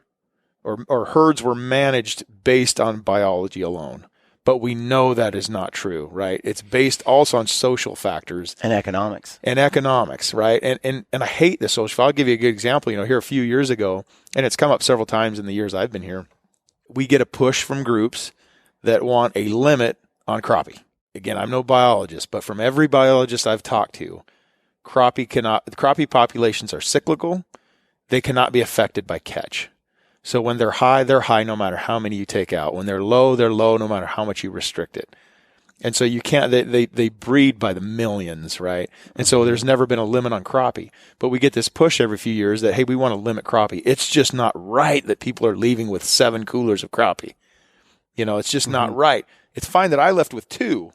or herds were managed based on biology alone. But we know that is not true, right? It's based also on social factors. And economics. Right? And I hate the social. I'll give you a good example. Here a few years ago, and it's come up several times in the years I've been here, we get a push from groups that want a limit on crappie. Again, I'm no biologist, but from every biologist I've talked to, crappie populations are cyclical. They cannot be affected by catch. So when they're high no matter how many you take out. When they're low no matter how much you restrict it. And so you can't, they breed by the millions, right? And so there's never been a limit on crappie. But we get this push every few years that, hey, we want to limit crappie. It's just not right that people are leaving with 7 coolers of crappie. It's just not right. It's fine that I left with 2,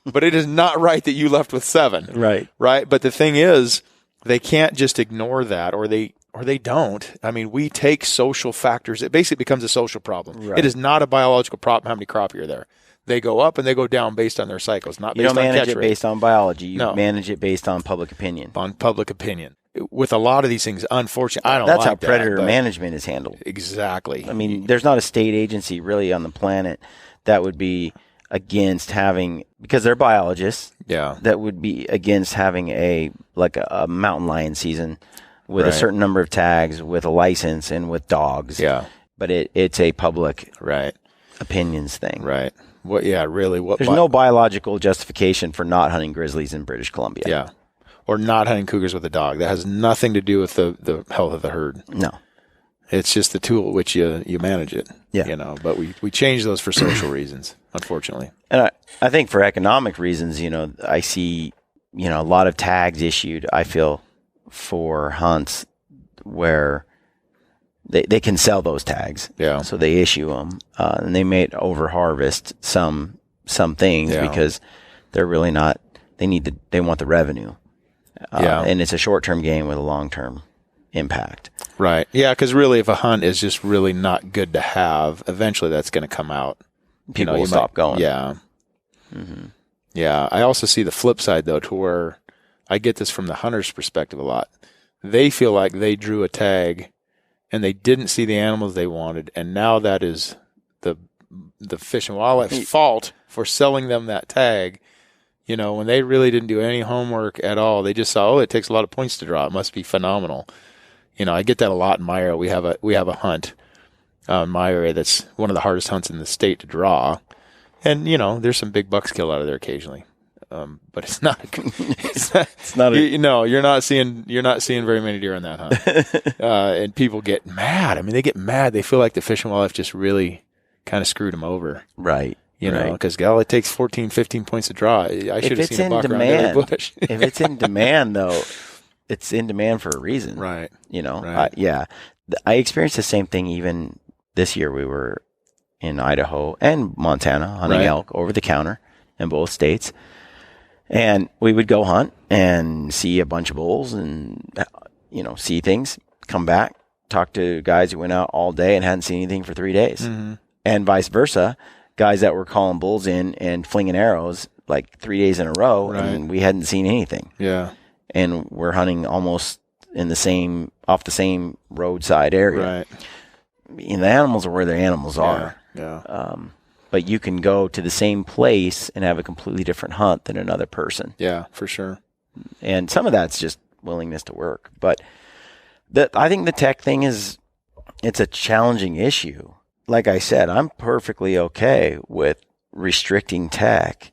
but it is not right that you left with 7. Right. Right. But the thing is, they can't just ignore that, or they don't. I mean, we take social factors. It basically becomes a social problem. Right. It is not a biological problem how many crappie are there. They go up and they go down based on their cycles, not based on catch rate. You don't manage it based on biology. You manage it based on public opinion. On public opinion. With a lot of these things, unfortunately, I don't like that. That's how predator management is handled. Exactly. I mean, there's not a state agency really on the planet that would be against having, because they're biologists, that would be against having a mountain lion season with a certain number of tags, with a license, and with dogs. Yeah. But it's a public opinions thing. Right. What? Yeah, really. There's no biological justification for not hunting grizzlies in British Columbia. Yeah. Or not hunting cougars with a dog. That has nothing to do with the health of the herd. No. It's just the tool at which you manage it. Yeah. But we change those for social reasons, unfortunately. And I think for economic reasons, I see, a lot of tags issued, I feel, for hunts where they can sell those tags. Yeah. So they issue them, and they may over harvest some things because they're really not. They want the revenue. And it's a short-term gain with a long-term impact. Right. Yeah, because really, if a hunt is just really not good to have, eventually that's going to come out. People will stop going. Yeah. Mm-hmm. Yeah. I also see the flip side, though, to where I get this from the hunter's perspective a lot. They feel like they drew a tag and they didn't see the animals they wanted, and now that is the Fish and Wildlife's fault for selling them that tag. You know, when they really didn't do any homework at all, they just saw, it takes a lot of points to draw. It must be phenomenal. You know, I get that a lot in my area. We have a hunt in my area that's one of the hardest hunts in the state to draw, and you know, there's some big bucks killed out of there occasionally, but it's not. It's not. You're not seeing very many deer on that hunt, and people get mad. I mean, they get mad. They feel like the Fish and Wildlife just really kind of screwed them over. Right. You know, because it takes 14, 15 points to draw. I should have seen a buck around every bush. If it's in demand, though, it's in demand for a reason. Right. You know, right. I experienced the same thing even this year. We were in Idaho and Montana hunting elk over the counter in both states. And we would go hunt and see a bunch of bulls and, you know, see things, come back, talk to guys who went out all day and hadn't seen anything for 3 days. Mm-hmm. And vice versa. Guys that were calling bulls in and flinging arrows like 3 days in a row, and we hadn't seen anything. Yeah. And we're hunting almost off the same roadside area. Right. And the animals are where the animals are. Yeah. But you can go to the same place and have a completely different hunt than another person. Yeah, for sure. And some of that's just willingness to work. But I think the tech thing it's a challenging issue. Like I said, I'm perfectly okay with restricting tech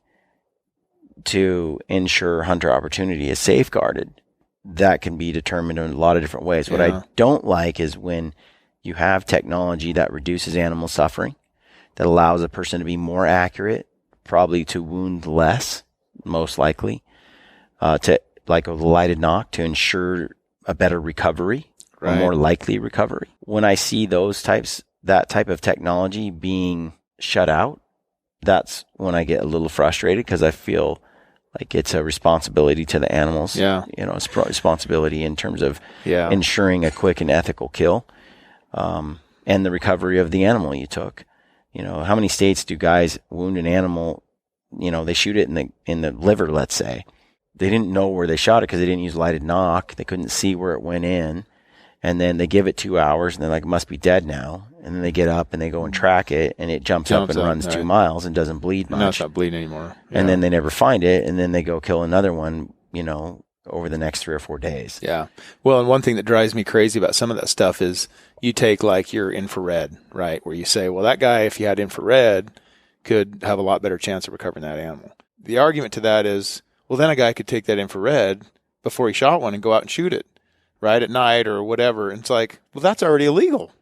to ensure hunter opportunity is safeguarded. That can be determined in a lot of different ways. What I don't like is when you have technology that reduces animal suffering, that allows a person to be more accurate, probably to wound less, most likely, to like a lighted knock to ensure a better recovery, a more likely recovery. When I see that type of technology being shut out, that's when I get a little frustrated because I feel like it's a responsibility to the animals. Yeah. You know, it's a responsibility in terms of ensuring a quick and ethical kill, and the recovery of the animal you took. You know, how many states do guys wound an animal, you know, they shoot it in the liver, let's say. They didn't know where they shot it because they didn't use lighted knock. They couldn't see where it went in. And then they give it 2 hours and they're like, it must be dead now. And then they get up and they go and track it and it jumps up and runs 2 miles and doesn't bleed much. No, it's not bleeding anymore. Yeah. And then they never find it. And then they go kill another one, you know, over the next 3 or 4 days. Yeah. Well, and one thing that drives me crazy about some of that stuff is you take like your infrared, right? Where you say, well, that guy, if he had infrared, could have a lot better chance of recovering that animal. The argument to that is, well, then a guy could take that infrared before he shot one and go out and shoot it, right, at night or whatever. And it's like, well, that's already illegal.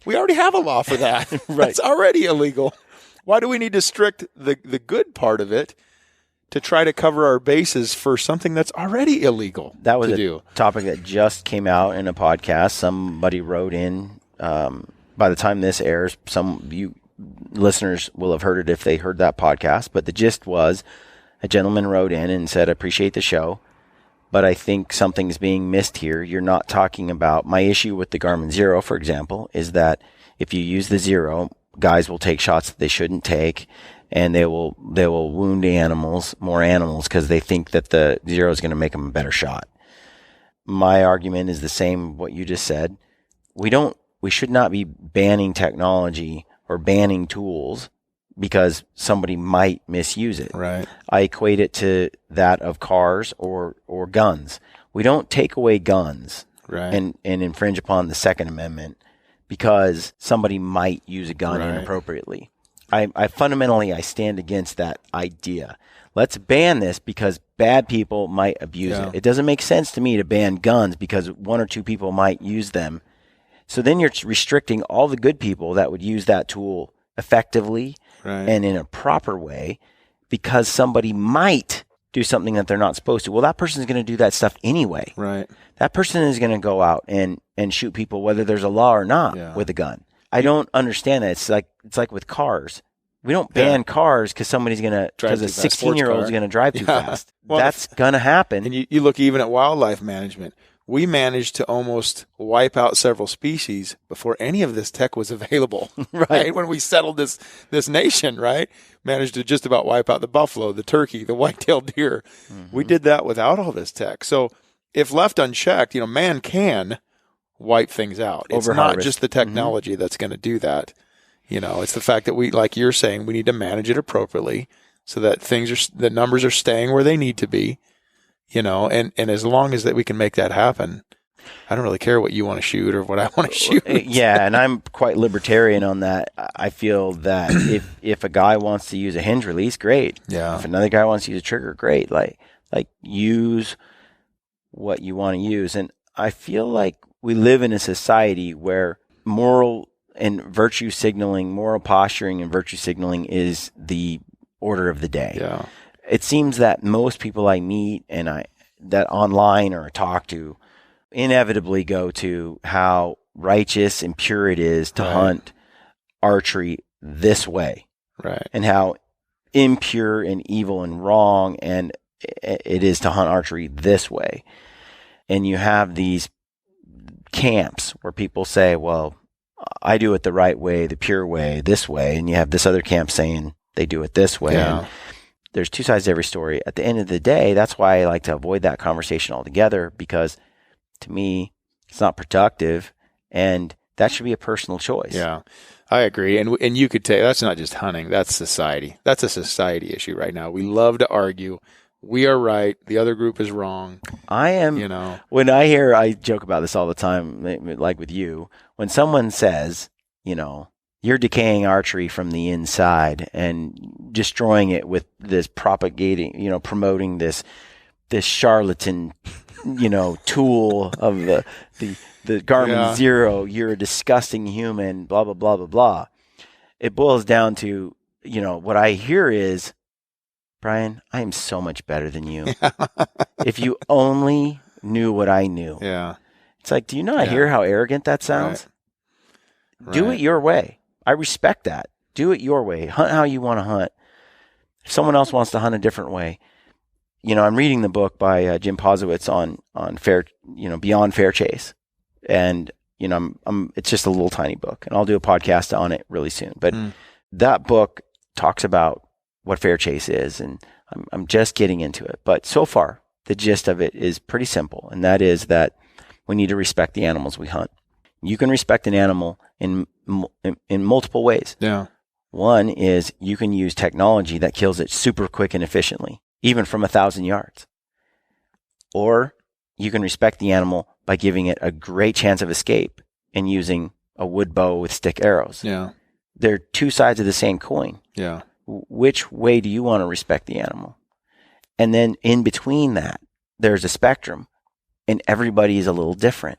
We already have a law for that. Right. It's already illegal. Why do we need to restrict the good part of it to try to cover our bases for something that's already illegal? That was a topic that just came out in a podcast. Somebody wrote in. By the time this airs, some of you listeners will have heard it if they heard that podcast. But the gist was a gentleman wrote in and said, appreciate the show, but I think something's being missed here. You're not talking about my issue with the Garmin Zero, for example, is that if you use the Zero, guys will take shots that they shouldn't take, and they will wound more animals because they think that the Zero is going to make them a better shot. My argument is the same what you just said. We should not be banning technology or banning tools because somebody might misuse it. Right. I equate it to that of cars or guns. We don't take away guns and infringe upon the Second Amendment because somebody might use a gun inappropriately. I fundamentally stand against that idea. Let's ban this because bad people might abuse it. It doesn't make sense to me to ban guns because 1 or 2 people might use them. So then you're restricting all the good people that would use that tool effectively and in a proper way because somebody might do something that they're not supposed to. Well, that person is going to do that stuff anyway. Right. That person is going to go out and shoot people, whether there's a law or not, with a gun. I don't understand that. It's like with cars. We don't ban cars because somebody's going to, because a 16-year-old is going to drive too fast. Well, that's going to happen. And you look even at wildlife management. We managed to almost wipe out several species before any of this tech was available. Right? When we settled this nation, right? Managed to just about wipe out the buffalo, the turkey, the white-tailed deer. We did that without all this tech. So if left unchecked, man can wipe things out. It's not just the technology that's going to do that. It's the fact that we, like you're saying, we need to manage it appropriately so that the numbers are staying where they need to be. And as long as that we can make that happen, I don't really care what you want to shoot or what I want to shoot. Yeah, and I'm quite libertarian on that. I feel that if a guy wants to use a hinge release, great. Yeah. If another guy wants to use a trigger, great. Like use what you want to use. And I feel like we live in a society where moral posturing and virtue signaling is the order of the day. Yeah. It seems that most people I meet and that online or talk to inevitably go to how righteous and pure it is to hunt archery this way. Right. And how impure and evil and wrong and it is to hunt archery this way. And you have these camps where people say, well, I do it the right way, the pure way, this way. And you have this other camp saying they do it this way. Yeah. And there's two sides to every story. At the end of the day, that's why I like to avoid that conversation altogether, because to me, it's not productive and that should be a personal choice. Yeah, I agree. And you could take, that's not just hunting, that's society. That's a society issue right now. We love to argue. We are right. The other group is wrong. When I joke about this all the time, like with you, when someone says, you're decaying archery from the inside and destroying it with this promoting this charlatan, tool of the Garmin Zero. You're a disgusting human, blah, blah, blah, blah, blah. It boils down to, what I hear is, Brian, I am so much better than you. If you only knew what I knew. Yeah. It's like, do you not hear how arrogant that sounds? Right. Do it your way. I respect that. Do it your way. Hunt how you want to hunt. If someone else wants to hunt a different way, I'm reading the book by Jim Posowitz on fair, Beyond Fair Chase, and it's just a little tiny book, and I'll do a podcast on it really soon. But that book talks about what fair chase is, and I'm just getting into it. But so far, the gist of it is pretty simple, and that is that we need to respect the animals we hunt. You can respect an animal in multiple ways. Yeah. One is you can use technology that kills it super quick and efficiently, even from 1,000 yards. Or you can respect the animal by giving it a great chance of escape and using a wood bow with stick arrows. Yeah. They're two sides of the same coin. Yeah. Which way do you want to respect the animal? And then in between that, there's a spectrum, and everybody is a little different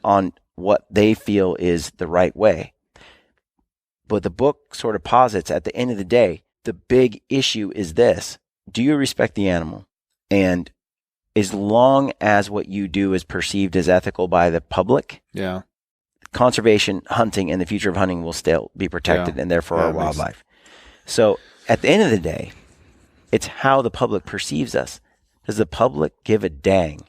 on what they feel is the right way. But the book sort of posits at the end of the day, the big issue is this: do you respect the animal? And as long as what you do is perceived as ethical by the public, conservation, hunting, and the future of hunting will still be protected, and therefore our wildlife. So at the end of the day, it's how the public perceives us. Does the public give a dang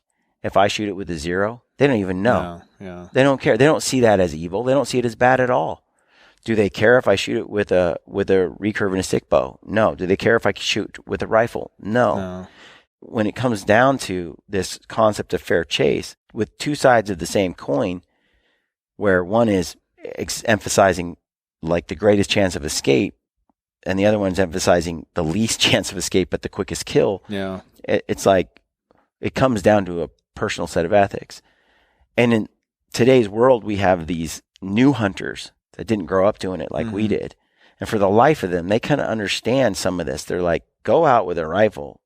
if I shoot it with a zero? They don't even know. They don't care. They don't see that as evil. They don't see it as bad at all. Do they care if I shoot it with a recurve and a stick bow? No. Do they care if I shoot with a rifle? No. When it comes down to this concept of fair chase, with two sides of the same coin, where one is emphasizing like the greatest chance of escape, and the other one's emphasizing the least chance of escape but the quickest kill. It's like it comes down to a personal set of ethics. And in today's world, we have these new hunters that didn't grow up doing it like we did. And for the life of them, they kind of understand some of this. They're like, go out with a rifle,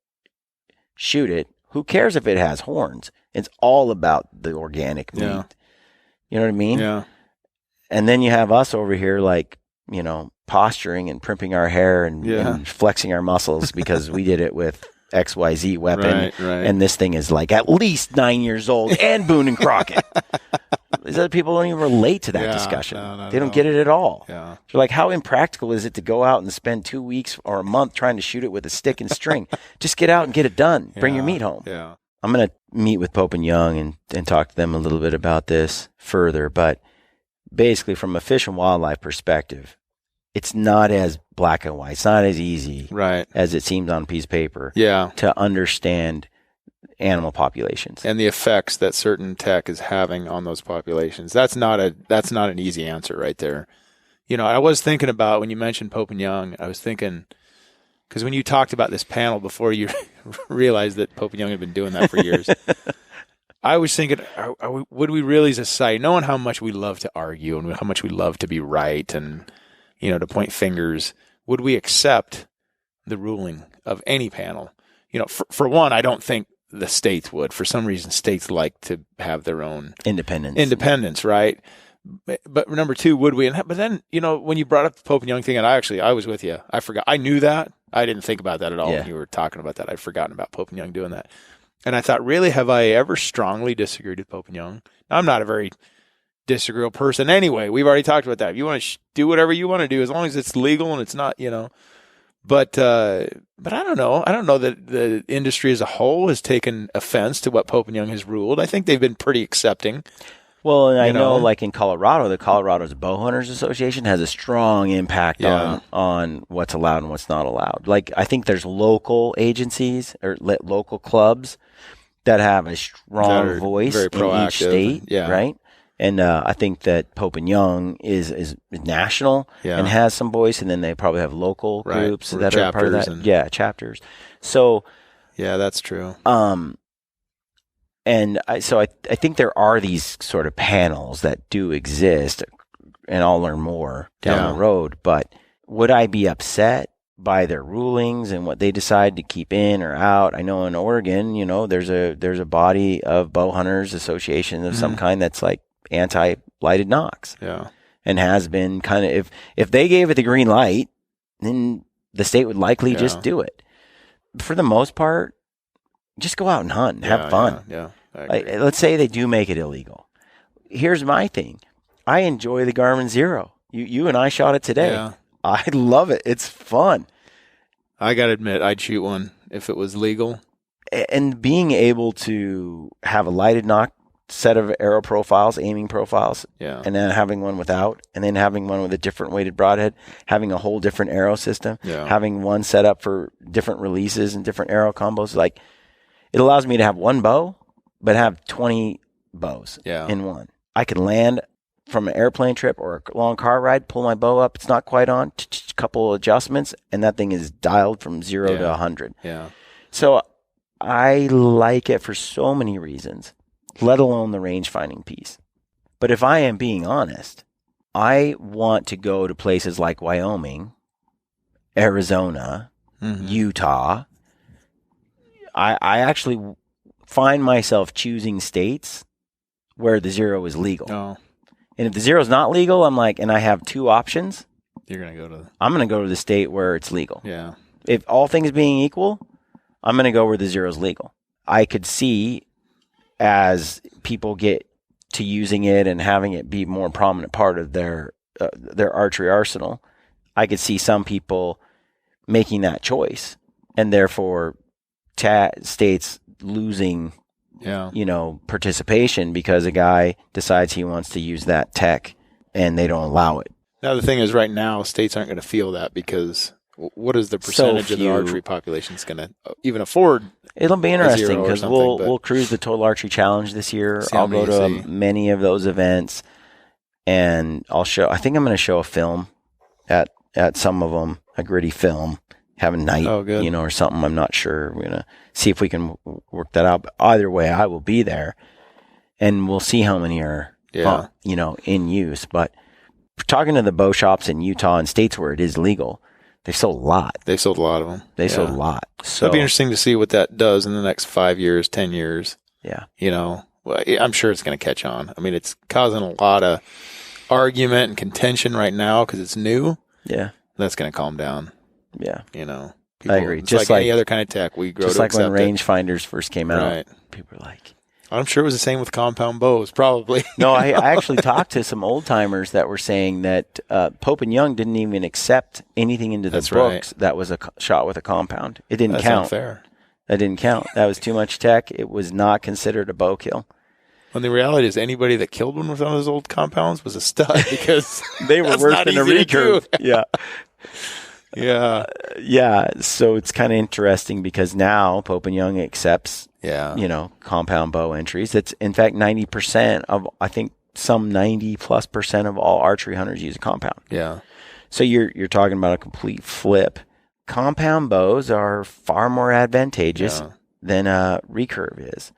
shoot it. Who cares if it has horns? It's all about the organic meat. You know what I mean? And then you have us over here like, posturing and primping our hair and flexing our muscles because we did it with XYZ weapon, Right. and this thing is like at least 9 years old and Boone and Crockett. These other people don't even relate to that discussion. No, they don't get it at all. Yeah. They're like, how impractical is it to go out and spend 2 weeks or a month trying to shoot it with a stick and string? Just get out and get it done. Bring your meat home. Yeah. I'm going to meet with Pope and Young and talk to them a little bit about this further. But basically, from a fish and wildlife perspective, it's not as black and white. It's not as easy as it seems on a piece of paper to understand animal populations and the effects that certain tech is having on those populations. That's not an easy answer right there. I was thinking about when you mentioned Pope and Young, I was thinking, because when you talked about this panel before you realized that Pope and Young had been doing that for years, I was thinking, would we really as a society, knowing how much we love to argue and how much we love to be right and, to point fingers, would we accept the ruling of any panel? For one, I don't think the states would. For some reason, states like to have their own independence, right? But number two, would we? But then, when you brought up the Pope and Young thing, and I was with you. I forgot. I knew that. I didn't think about that at all when you were talking about that. I'd forgotten about Pope and Young doing that. And I thought, really, have I ever strongly disagreed with Pope and Young? I'm not a very disagreeable person anyway. We've already talked about that. If you want to do whatever you want to do, as long as it's legal and it's not, But I don't know. I don't know that the industry as a whole has taken offense to what Pope and Young has ruled. I think they've been pretty accepting. Well, and I know like in Colorado, the Colorado's Bow Hunters Association has a strong impact on what's allowed and what's not allowed. Like, I think there's local agencies or local clubs that have a strong voice in each state, right? And I think that Pope and Young is national and has some voice, and then they probably have local groups that are part of that. Chapters. So that's true. And I think there are these sort of panels that do exist, and I'll learn more down the road. But would I be upset by their rulings and what they decide to keep in or out? I know in Oregon, there's a body of bow hunters association of some kind that's like anti-lighted nocks. Yeah. And has been kind of, if they gave it the green light, then the state would likely just do it. For the most part, just go out and hunt and have fun. Yeah. Let's say they do make it illegal. Here's my thing. I enjoy the Garmin Zero. You and I shot it today. Yeah. I love it. It's fun. I got to admit, I'd shoot one if it was legal. And being able to have a lighted nock set of arrow profiles, aiming profiles, and then having one without, and then having one with a different weighted broadhead, having a whole different arrow system, having one set up for different releases and different arrow combos. Like, it allows me to have one bow, but have 20 bows in one. I can land from an airplane trip or a long car ride, pull my bow up, it's not quite on, couple adjustments, and that thing is dialed from 0 to 100. Yeah. So I like it for so many reasons, let alone the range finding piece. But if I am being honest, I want to go to places like Wyoming, Arizona, Utah. I actually find myself choosing states where the zero is legal. Oh. And if the zero is not legal, I'm like, and I have two options, I'm going to go to the state where it's legal. Yeah. If all things being equal, I'm going to go where the zero is legal. I could see as people get to using it and having it be a more prominent part of their archery arsenal, I could see some people making that choice, and therefore states losing, participation because a guy decides he wants to use that tech and they don't allow it. Now, the thing is, right now, states aren't going to feel that because what is the percentage of the archery population that's going to even afford? It'll be interesting because we'll cruise the Total Archery Challenge this year. I'll go to many of those events, and I think I'm going to show a film at some of them, a gritty film, have a night, or something. I'm not sure. We're going to see if we can work that out. But either way, I will be there, and we'll see how many are, in use. But talking to the bow shops in Utah and states where it is legal, they sold a lot. They sold a lot of them. They sold a lot. So it'll be interesting to see what that does in the next 5 years, 10 years. Yeah. Well, I'm sure it's going to catch on. I mean, it's causing a lot of argument and contention right now because it's new. Yeah. That's going to calm down. Yeah. People, I agree. It's Just like any like- other kind of tech. We grow Just to like when accept it. rangefinders first came out, Right. people were like, I'm sure it was the same with compound bows, probably. no, I actually talked to some old timers that were saying that Pope and Young didn't even accept anything into the That's right. books that was a shot with a compound. It didn't That's count. unfair. That didn't count. That was too much tech. It was not considered a bow kill. When the reality is, anybody that killed one with one of those old compounds was a stud because They were that's worse not than a easy to do. recurve. Yeah. Yeah, Yeah. So it's kind of interesting because now Pope and Young accepts, yeah, compound bow entries. It's in fact 90% of, I think some 90+% of all archery hunters use a compound. yeah. So you're talking about a complete flip. Compound bows are far more advantageous Yeah. than a recurve is.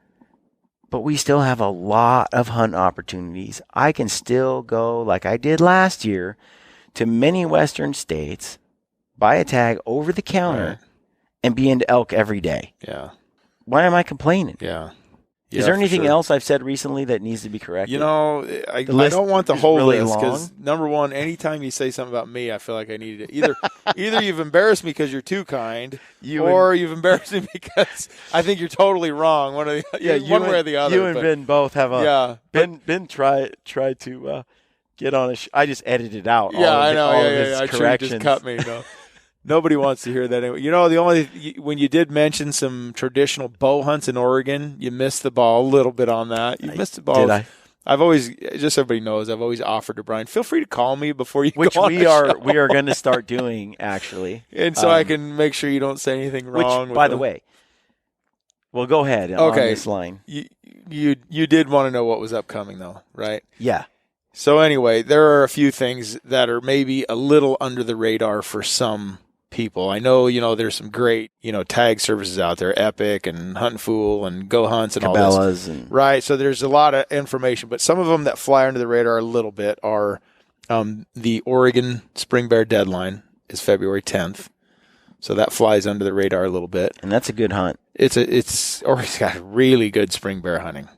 But we still have a lot of hunt opportunities. I can still go like I did last year to many western states, buy a tag over the counter, Right. and be into elk every day. Yeah, Why am I complaining? yeah. Is there for anything sure. else I've said recently that needs to be corrected? I list don't want the is whole really list because long. number one, anytime you say something about me, I feel like I need it. Either you've embarrassed me because you're too kind, or you've embarrassed me because I think you're totally wrong. One way or the other. You and but- Ben both have a. yeah, Ben tried to get on a. I just edited out. yeah, all of I it- know. all Yeah, of yeah, his yeah. I'm sure you corrections. just cut me. No. Nobody wants to hear that anyway. When you did mention some traditional bow hunts in Oregon, you missed the ball a little bit on that. You missed the ball. Did I? I've always, just so everybody knows, I've always offered to Brian, feel free to call me before you Which go on we the are show. going to start doing actually. And so I can make sure you don't say anything wrong. Which, by the way, well, go ahead on Okay. this line. you did want to know what was upcoming, though, right? Yeah. So anyway, there are a few things that are maybe a little under the radar for some people. I know, there's some great, tag services out there, Epic and Hunt Fool and Go Hunts and all this. Cabela's and Right. So there's a lot of information, but some of them that fly under the radar a little bit are the Oregon Spring Bear deadline is February 10th. So that flies under the radar a little bit. and that's a good hunt. Oregon's got really good spring bear hunting.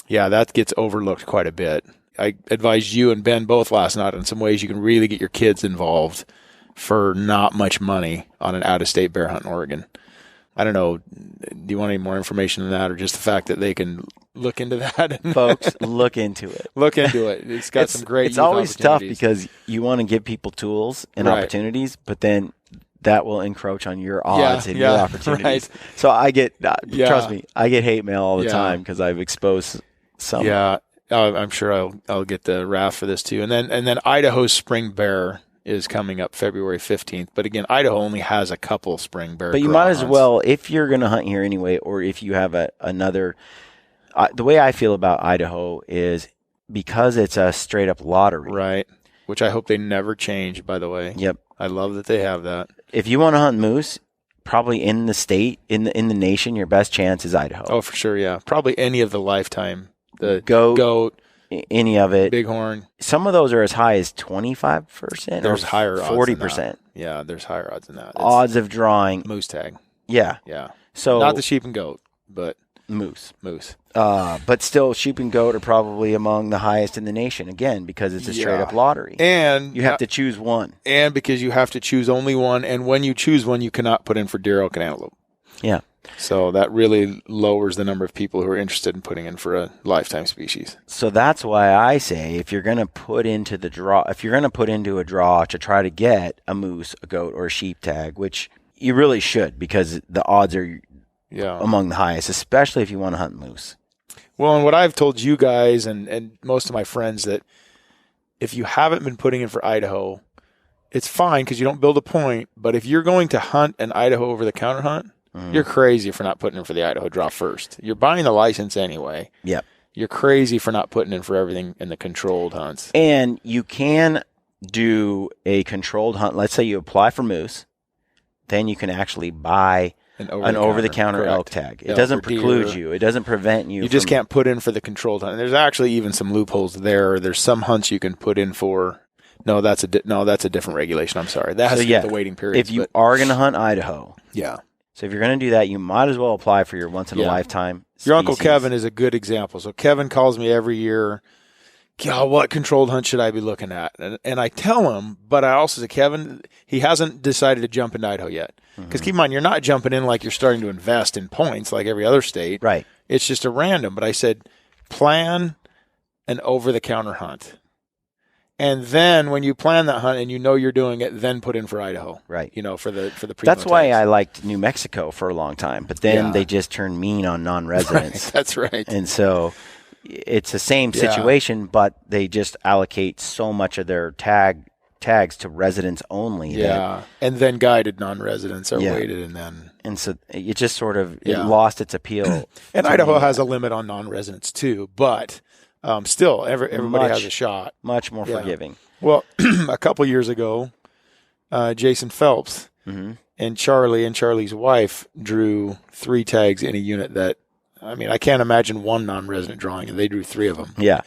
Yeah, that gets overlooked quite a bit. I advised you and Ben both last night on some ways you can really get your kids involved for not much money on an out-of-state bear hunt in Oregon. I don't know. Do you want any more information than that, or just the fact that they can look into that? Folks, look into it. Look into it. It's got some great. It's youth always tough opportunities. because you want to give people tools and Right. opportunities, but then that will encroach on your odds and yeah, your opportunities. right. So I get, Yeah. trust me, I get hate mail all the Yeah. time because I've exposed some. Yeah, I'm sure I'll get the wrath for this too. And then Idaho's spring bear is coming up February 15th. But again, Idaho only has a couple spring bear. But you draw might as hunts. well, if you're going to hunt here anyway, or if you have another. The way I feel about Idaho is because it's a straight up lottery. Right. Which I hope they never change, by the way. Yep. I love that they have that. If you want to hunt moose, probably in the state, in the nation, your best chance is Idaho. Oh, for sure, yeah. Probably any of the lifetime. The Goat, any of it. bighorn. Some of those are as high as 25%. There's or higher odds 40%. than that. Yeah, there's higher odds than that. It's Odds of drawing. moose tag. Yeah. Yeah. So Not the sheep and goat, but moose. moose. But still, sheep and goat are probably among the highest in the nation, again, because it's a straight up lottery. And You have to choose one. and because you have to choose only one, and when you choose one, you cannot put in for deer, elk, and antelope. Yeah. So that really lowers the number of people who are interested in putting in for a lifetime species. So that's why I say if you're going to put into a draw to try to get a moose, a goat, or a sheep tag, which you really should because the odds are Yeah. among the highest, especially if you want to hunt moose. Well, and what I've told you guys and most of my friends that if you haven't been putting in for Idaho, it's fine because you don't build a point. But if you're going to hunt an Idaho over-the-counter hunt, you're crazy for not putting in for the Idaho draw first. You're buying the license anyway. Yep. You're crazy for not putting in for everything in the controlled hunts. And you can do a controlled hunt. Let's say you apply for moose, then you can actually buy an over-the-counter correct. elk tag. It Elk doesn't or deer. preclude you. It doesn't prevent you. You just from- can't put in for the controlled hunt. And there's actually even some loopholes there. There's some hunts you can put in for. No, that's a different regulation. I'm sorry. That has So, to get yeah, the waiting period. If you are going to hunt Idaho, yeah. so if you're going to do that, you might as well apply for your once-in-a-lifetime Your Uncle species. Kevin is a good example. So Kevin calls me every year. God, what controlled hunt should I be looking at? And I tell him, but I also say, Kevin, he hasn't decided to jump into Idaho yet. Because keep in mind, you're not jumping in like you're starting to invest in points like every other state. Right. It's just a random. But I said, plan an over-the-counter hunt. And then when you plan that hunt and you know you're doing it, then put in for Idaho. Right. For the primo That's why tags. I liked New Mexico for a long time. But then they just turned mean on non-residents. Right, that's right. And so it's the same situation, but they just allocate so much of their tags to residents only. Yeah, and then guided non-residents are weighted, and so it just sort of it lost its appeal. And Idaho has a limit on non-residents too, but still, everybody has a shot. Much more forgiving. Well, a couple years ago, Jason Phelps and Charlie's wife drew 3 tags in a unit that, I mean, I can't imagine one non-resident drawing, and they drew 3 of them. Yeah.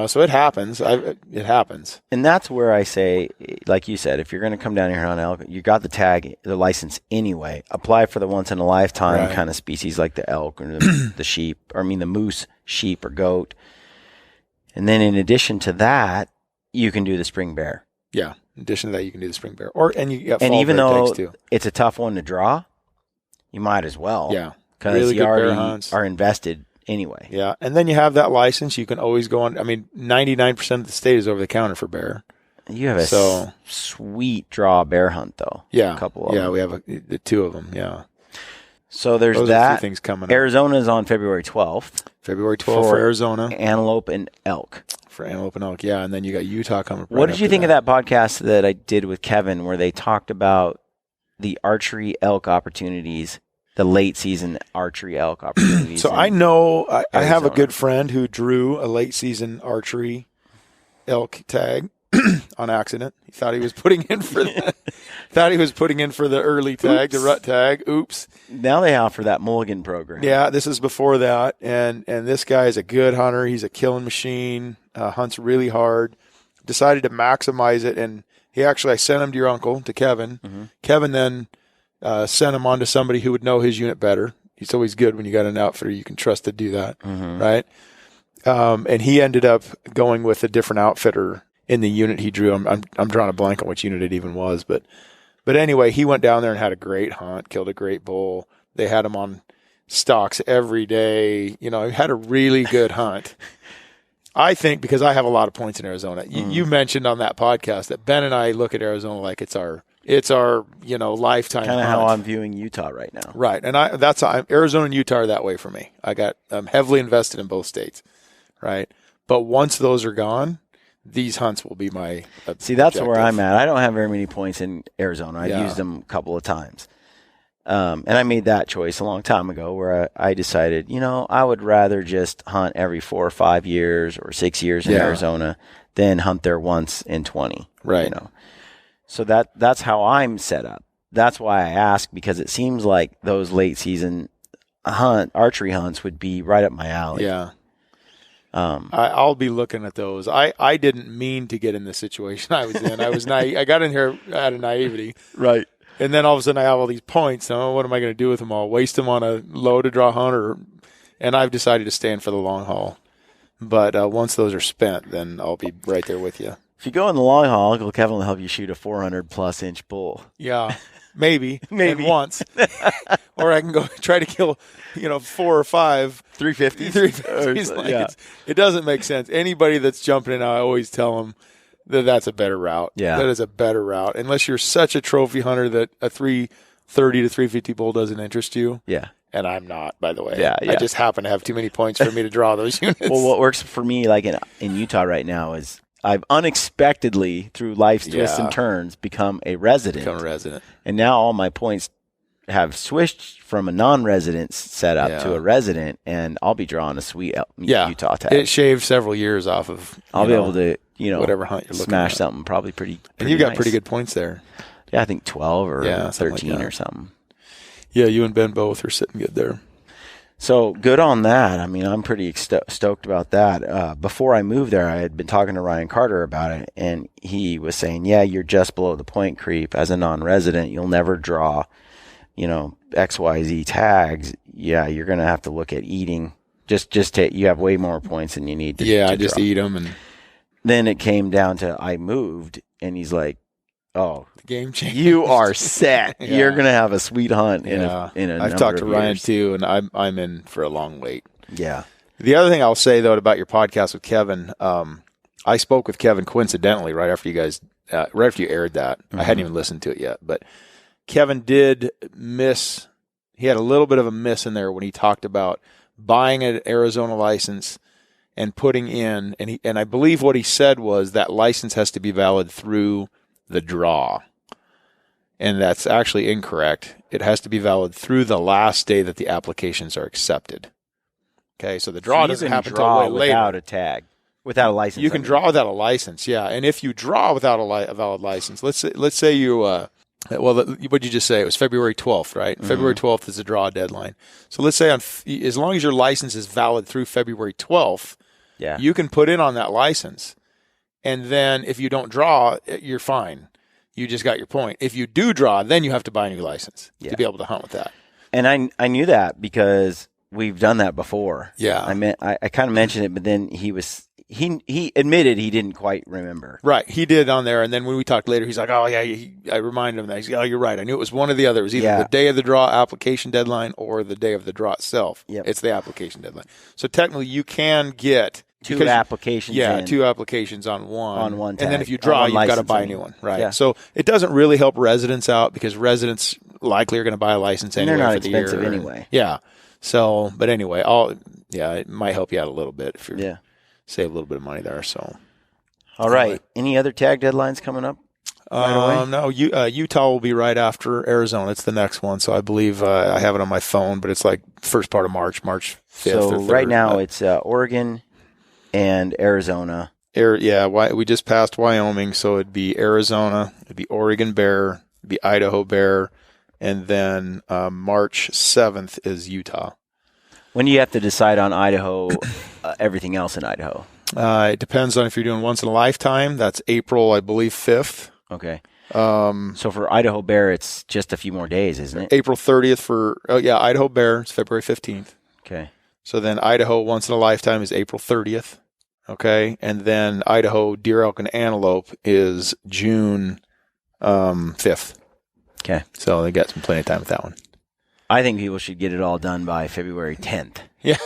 So it happens. It happens. And that's where I say, like you said, if you're going to come down here on elk, you got the license anyway. Apply for the once-in-a-lifetime kind of species like the elk or the sheep, or the moose, sheep, or goat. And then in addition to that, you can do the spring bear. Yeah. In addition to that, you can do the spring bear. And you got and fall even bear though tags too. It's a tough one to draw, you might as well. Yeah. Because really you good bear already hunts. are invested anyway. Yeah. And then you have that license. You can always go on. 99% of the state is over the counter for bear. You have a sweet draw bear hunt, though. Yeah. A couple of them. We have the 2 of them. Yeah. So there's Those that. are 3 things coming up. Arizona's on February 12th. February 12th for Arizona. Antelope and elk. For antelope and elk, yeah. And then you got Utah coming up. What did you think of that podcast that I did with Kevin where they talked about the archery elk opportunities, the late season archery elk opportunities? So I know I have a good friend who drew a late season archery elk tag on accident. He thought he was putting in for the early tag, the rut tag. Oops. Now they offer that mulligan program. Yeah, this is before that. And this guy is a good hunter. He's a killing machine, hunts really hard. Decided to maximize it. And I sent him to your uncle, to Kevin. Mm-hmm. Kevin then sent him on to somebody who would know his unit better. It's always good when you got an outfitter you can trust to do that, right? And he ended up going with a different outfitter in the unit he drew. I'm drawing a blank on which unit it even was, but anyway, he went down there and had a great hunt, killed a great bull. They had him on stalks every day. He had a really good hunt. I think because I have a lot of points in Arizona. You mentioned on that podcast that Ben and I look at Arizona like it's our lifetime. Kind of how I'm viewing Utah right now. Right, and Arizona and Utah are that way for me. I'm heavily invested in both states, right? But once those are gone, these hunts will be my See, that's where I'm at. I don't have very many points in Arizona. I've used them a couple of times. And I made that choice a long time ago where I decided, I would rather just hunt every 4 or 5 years or 6 years in Arizona than hunt there once in 20. Right. So that's how I'm set up. That's why I ask, because it seems like those late season archery hunts would be right up my alley. Yeah. I'll be looking at those. I didn't mean to get in the situation I was in. I was naive. I got in here out of naivety. Right. And then all of a sudden I have all these points. So what am I going to do with them all? Waste them on a low to draw hunt? And I've decided to stay in for the long haul. But once those are spent, then I'll be right there with you. If you go in the long haul, Uncle Kevin will help you shoot a 400+ inch bull. Yeah. Maybe. And once. Or I can go try to kill, 4 or 5. 350s. It doesn't make sense. Anybody that's jumping in, I always tell them that's a better route. Yeah. That is a better route. Unless you're such a trophy hunter that a 330 to 350 bull doesn't interest you. Yeah. And I'm not, by the way. Yeah. I just happen to have too many points for me to draw those units. Well, what works for me, like in Utah right now, is I've unexpectedly, through life's twists and turns, become a resident. And now all my points have switched from a non-resident setup to a resident, and I'll be drawing a sweet Utah tag. It shaved several years off of. I'll be able to, whatever hunt you're looking smash at. something probably pretty. And you've got nice. pretty good points there. Yeah, I think 12 or 13 like or something. Yeah, you and Ben both are sitting good there. So good on that. I mean, I'm pretty stoked about that. Before I moved there, I had been talking to Ryan Carter about it, and he was saying, yeah, you're just below the point creep as a non-resident. You'll never draw, XYZ tags. Yeah, you're going to have to look at eating. You have way more points than you need to just draw. eat them. then it came down to I moved, and he's like, "Oh, Game changer. you are set. Yeah. You're gonna have a sweet hunt in Yeah. a I've number talked to of Ryan years." too, and I'm in for a long wait. Yeah. The other thing I'll say though about your podcast with Kevin, I spoke with Kevin coincidentally right after you aired that. I hadn't even listened to it yet, but Kevin did miss. He had a little bit of a miss in there when he talked about buying an Arizona license and putting in, and I believe what he said was that license has to be valid through the draw. And that's actually incorrect. It has to be valid through the last day that the applications are accepted. Okay, so the draw doesn't happen until way later. Without a tag, without a license. You can draw without a license, yeah. And if you draw without a valid license, let's say you, what did you just say? It was February 12th, right? Mm-hmm. February 12th is the draw deadline. So let's say as long as your license is valid through February 12th, you can put in on that license. And then if you don't draw, you're fine. You just got your point. If you do draw, then you have to buy a new license to be able to hunt with that. And I knew that because we've done that before. Yeah. I kind of mentioned it, but then he admitted he didn't quite remember. Right. He did on there. And then when we talked later, he's like, oh, yeah, I reminded him that. He's like, oh, you're right. I knew it was one or the other. It was either the day of the draw application deadline or the day of the draw itself. Yep. It's the application deadline. So technically you can get two applications. Yeah, two applications on one tag. And then if you draw, you've got to buy a new one. Right. Yeah. So it doesn't really help residents out because residents likely are going to buy a license anyway. They're not for the year. expensive anyway. Yeah. So, but anyway, it might help you out a little bit if you're save a little bit of money there. So, all right. Any other tag deadlines coming up? Right away? No, Utah will be right after Arizona. It's the next one. So I believe I have it on my phone, but it's like first part of March 5th. So or 3rd. Right now it's Oregon and Arizona. We just passed Wyoming, so it'd be Arizona, it'd be Oregon bear, it'd be Idaho bear, and then March 7th is Utah. When do you have to decide on Idaho, everything else in Idaho? It depends on if you're doing once in a lifetime. That's April, I believe, 5th. Okay. So for Idaho bear, it's just a few more days, isn't it? April 30th Idaho bear, it's February 15th. Okay. So then Idaho once in a lifetime is April 30th. Okay. And then Idaho deer, elk, and antelope is June 5th. Okay. So they got plenty of time with that one. I think people should get it all done by February 10th. Yeah.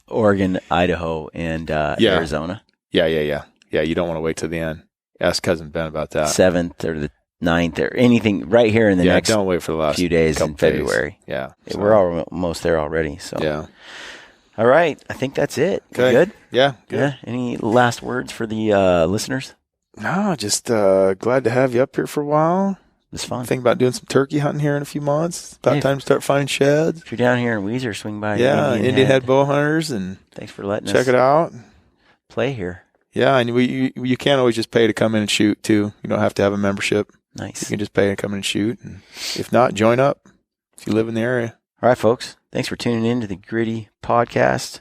Oregon, Idaho, and Arizona. Yeah. You don't want to wait till the end. Ask Cousin Ben about that. 7th or the 9th or anything right here in the next don't wait for the last few days in February. Days. Yeah. So. We're almost there already. So yeah. All right. I think that's it. Okay. Good? Yeah. Good. Yeah. Any last words for the listeners? No, just glad to have you up here for a while. It's fun. Think about doing some turkey hunting here in a few months. About time to start finding sheds. If you're down here in Weiser, swing by. Yeah, Indian Head Bow Hunters, and thanks for letting us check it out. Play here. Yeah, and you can't always just pay to come in and shoot too. You don't have to have a membership. Nice. You can just pay to come in and shoot. And if not, join up if you live in the area. All right, folks. Thanks for tuning in to the Gritty Podcast.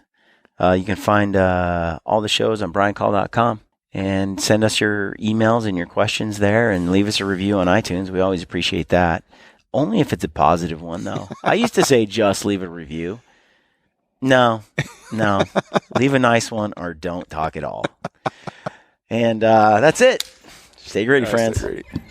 You can find all the shows on briancall.com. And send us your emails and your questions there and leave us a review on iTunes. We always appreciate that. Only if it's a positive one, though. I used to say just leave a review. No. Leave a nice one or don't talk at all. And that's it. Stay gritty, friends. Stay gritty.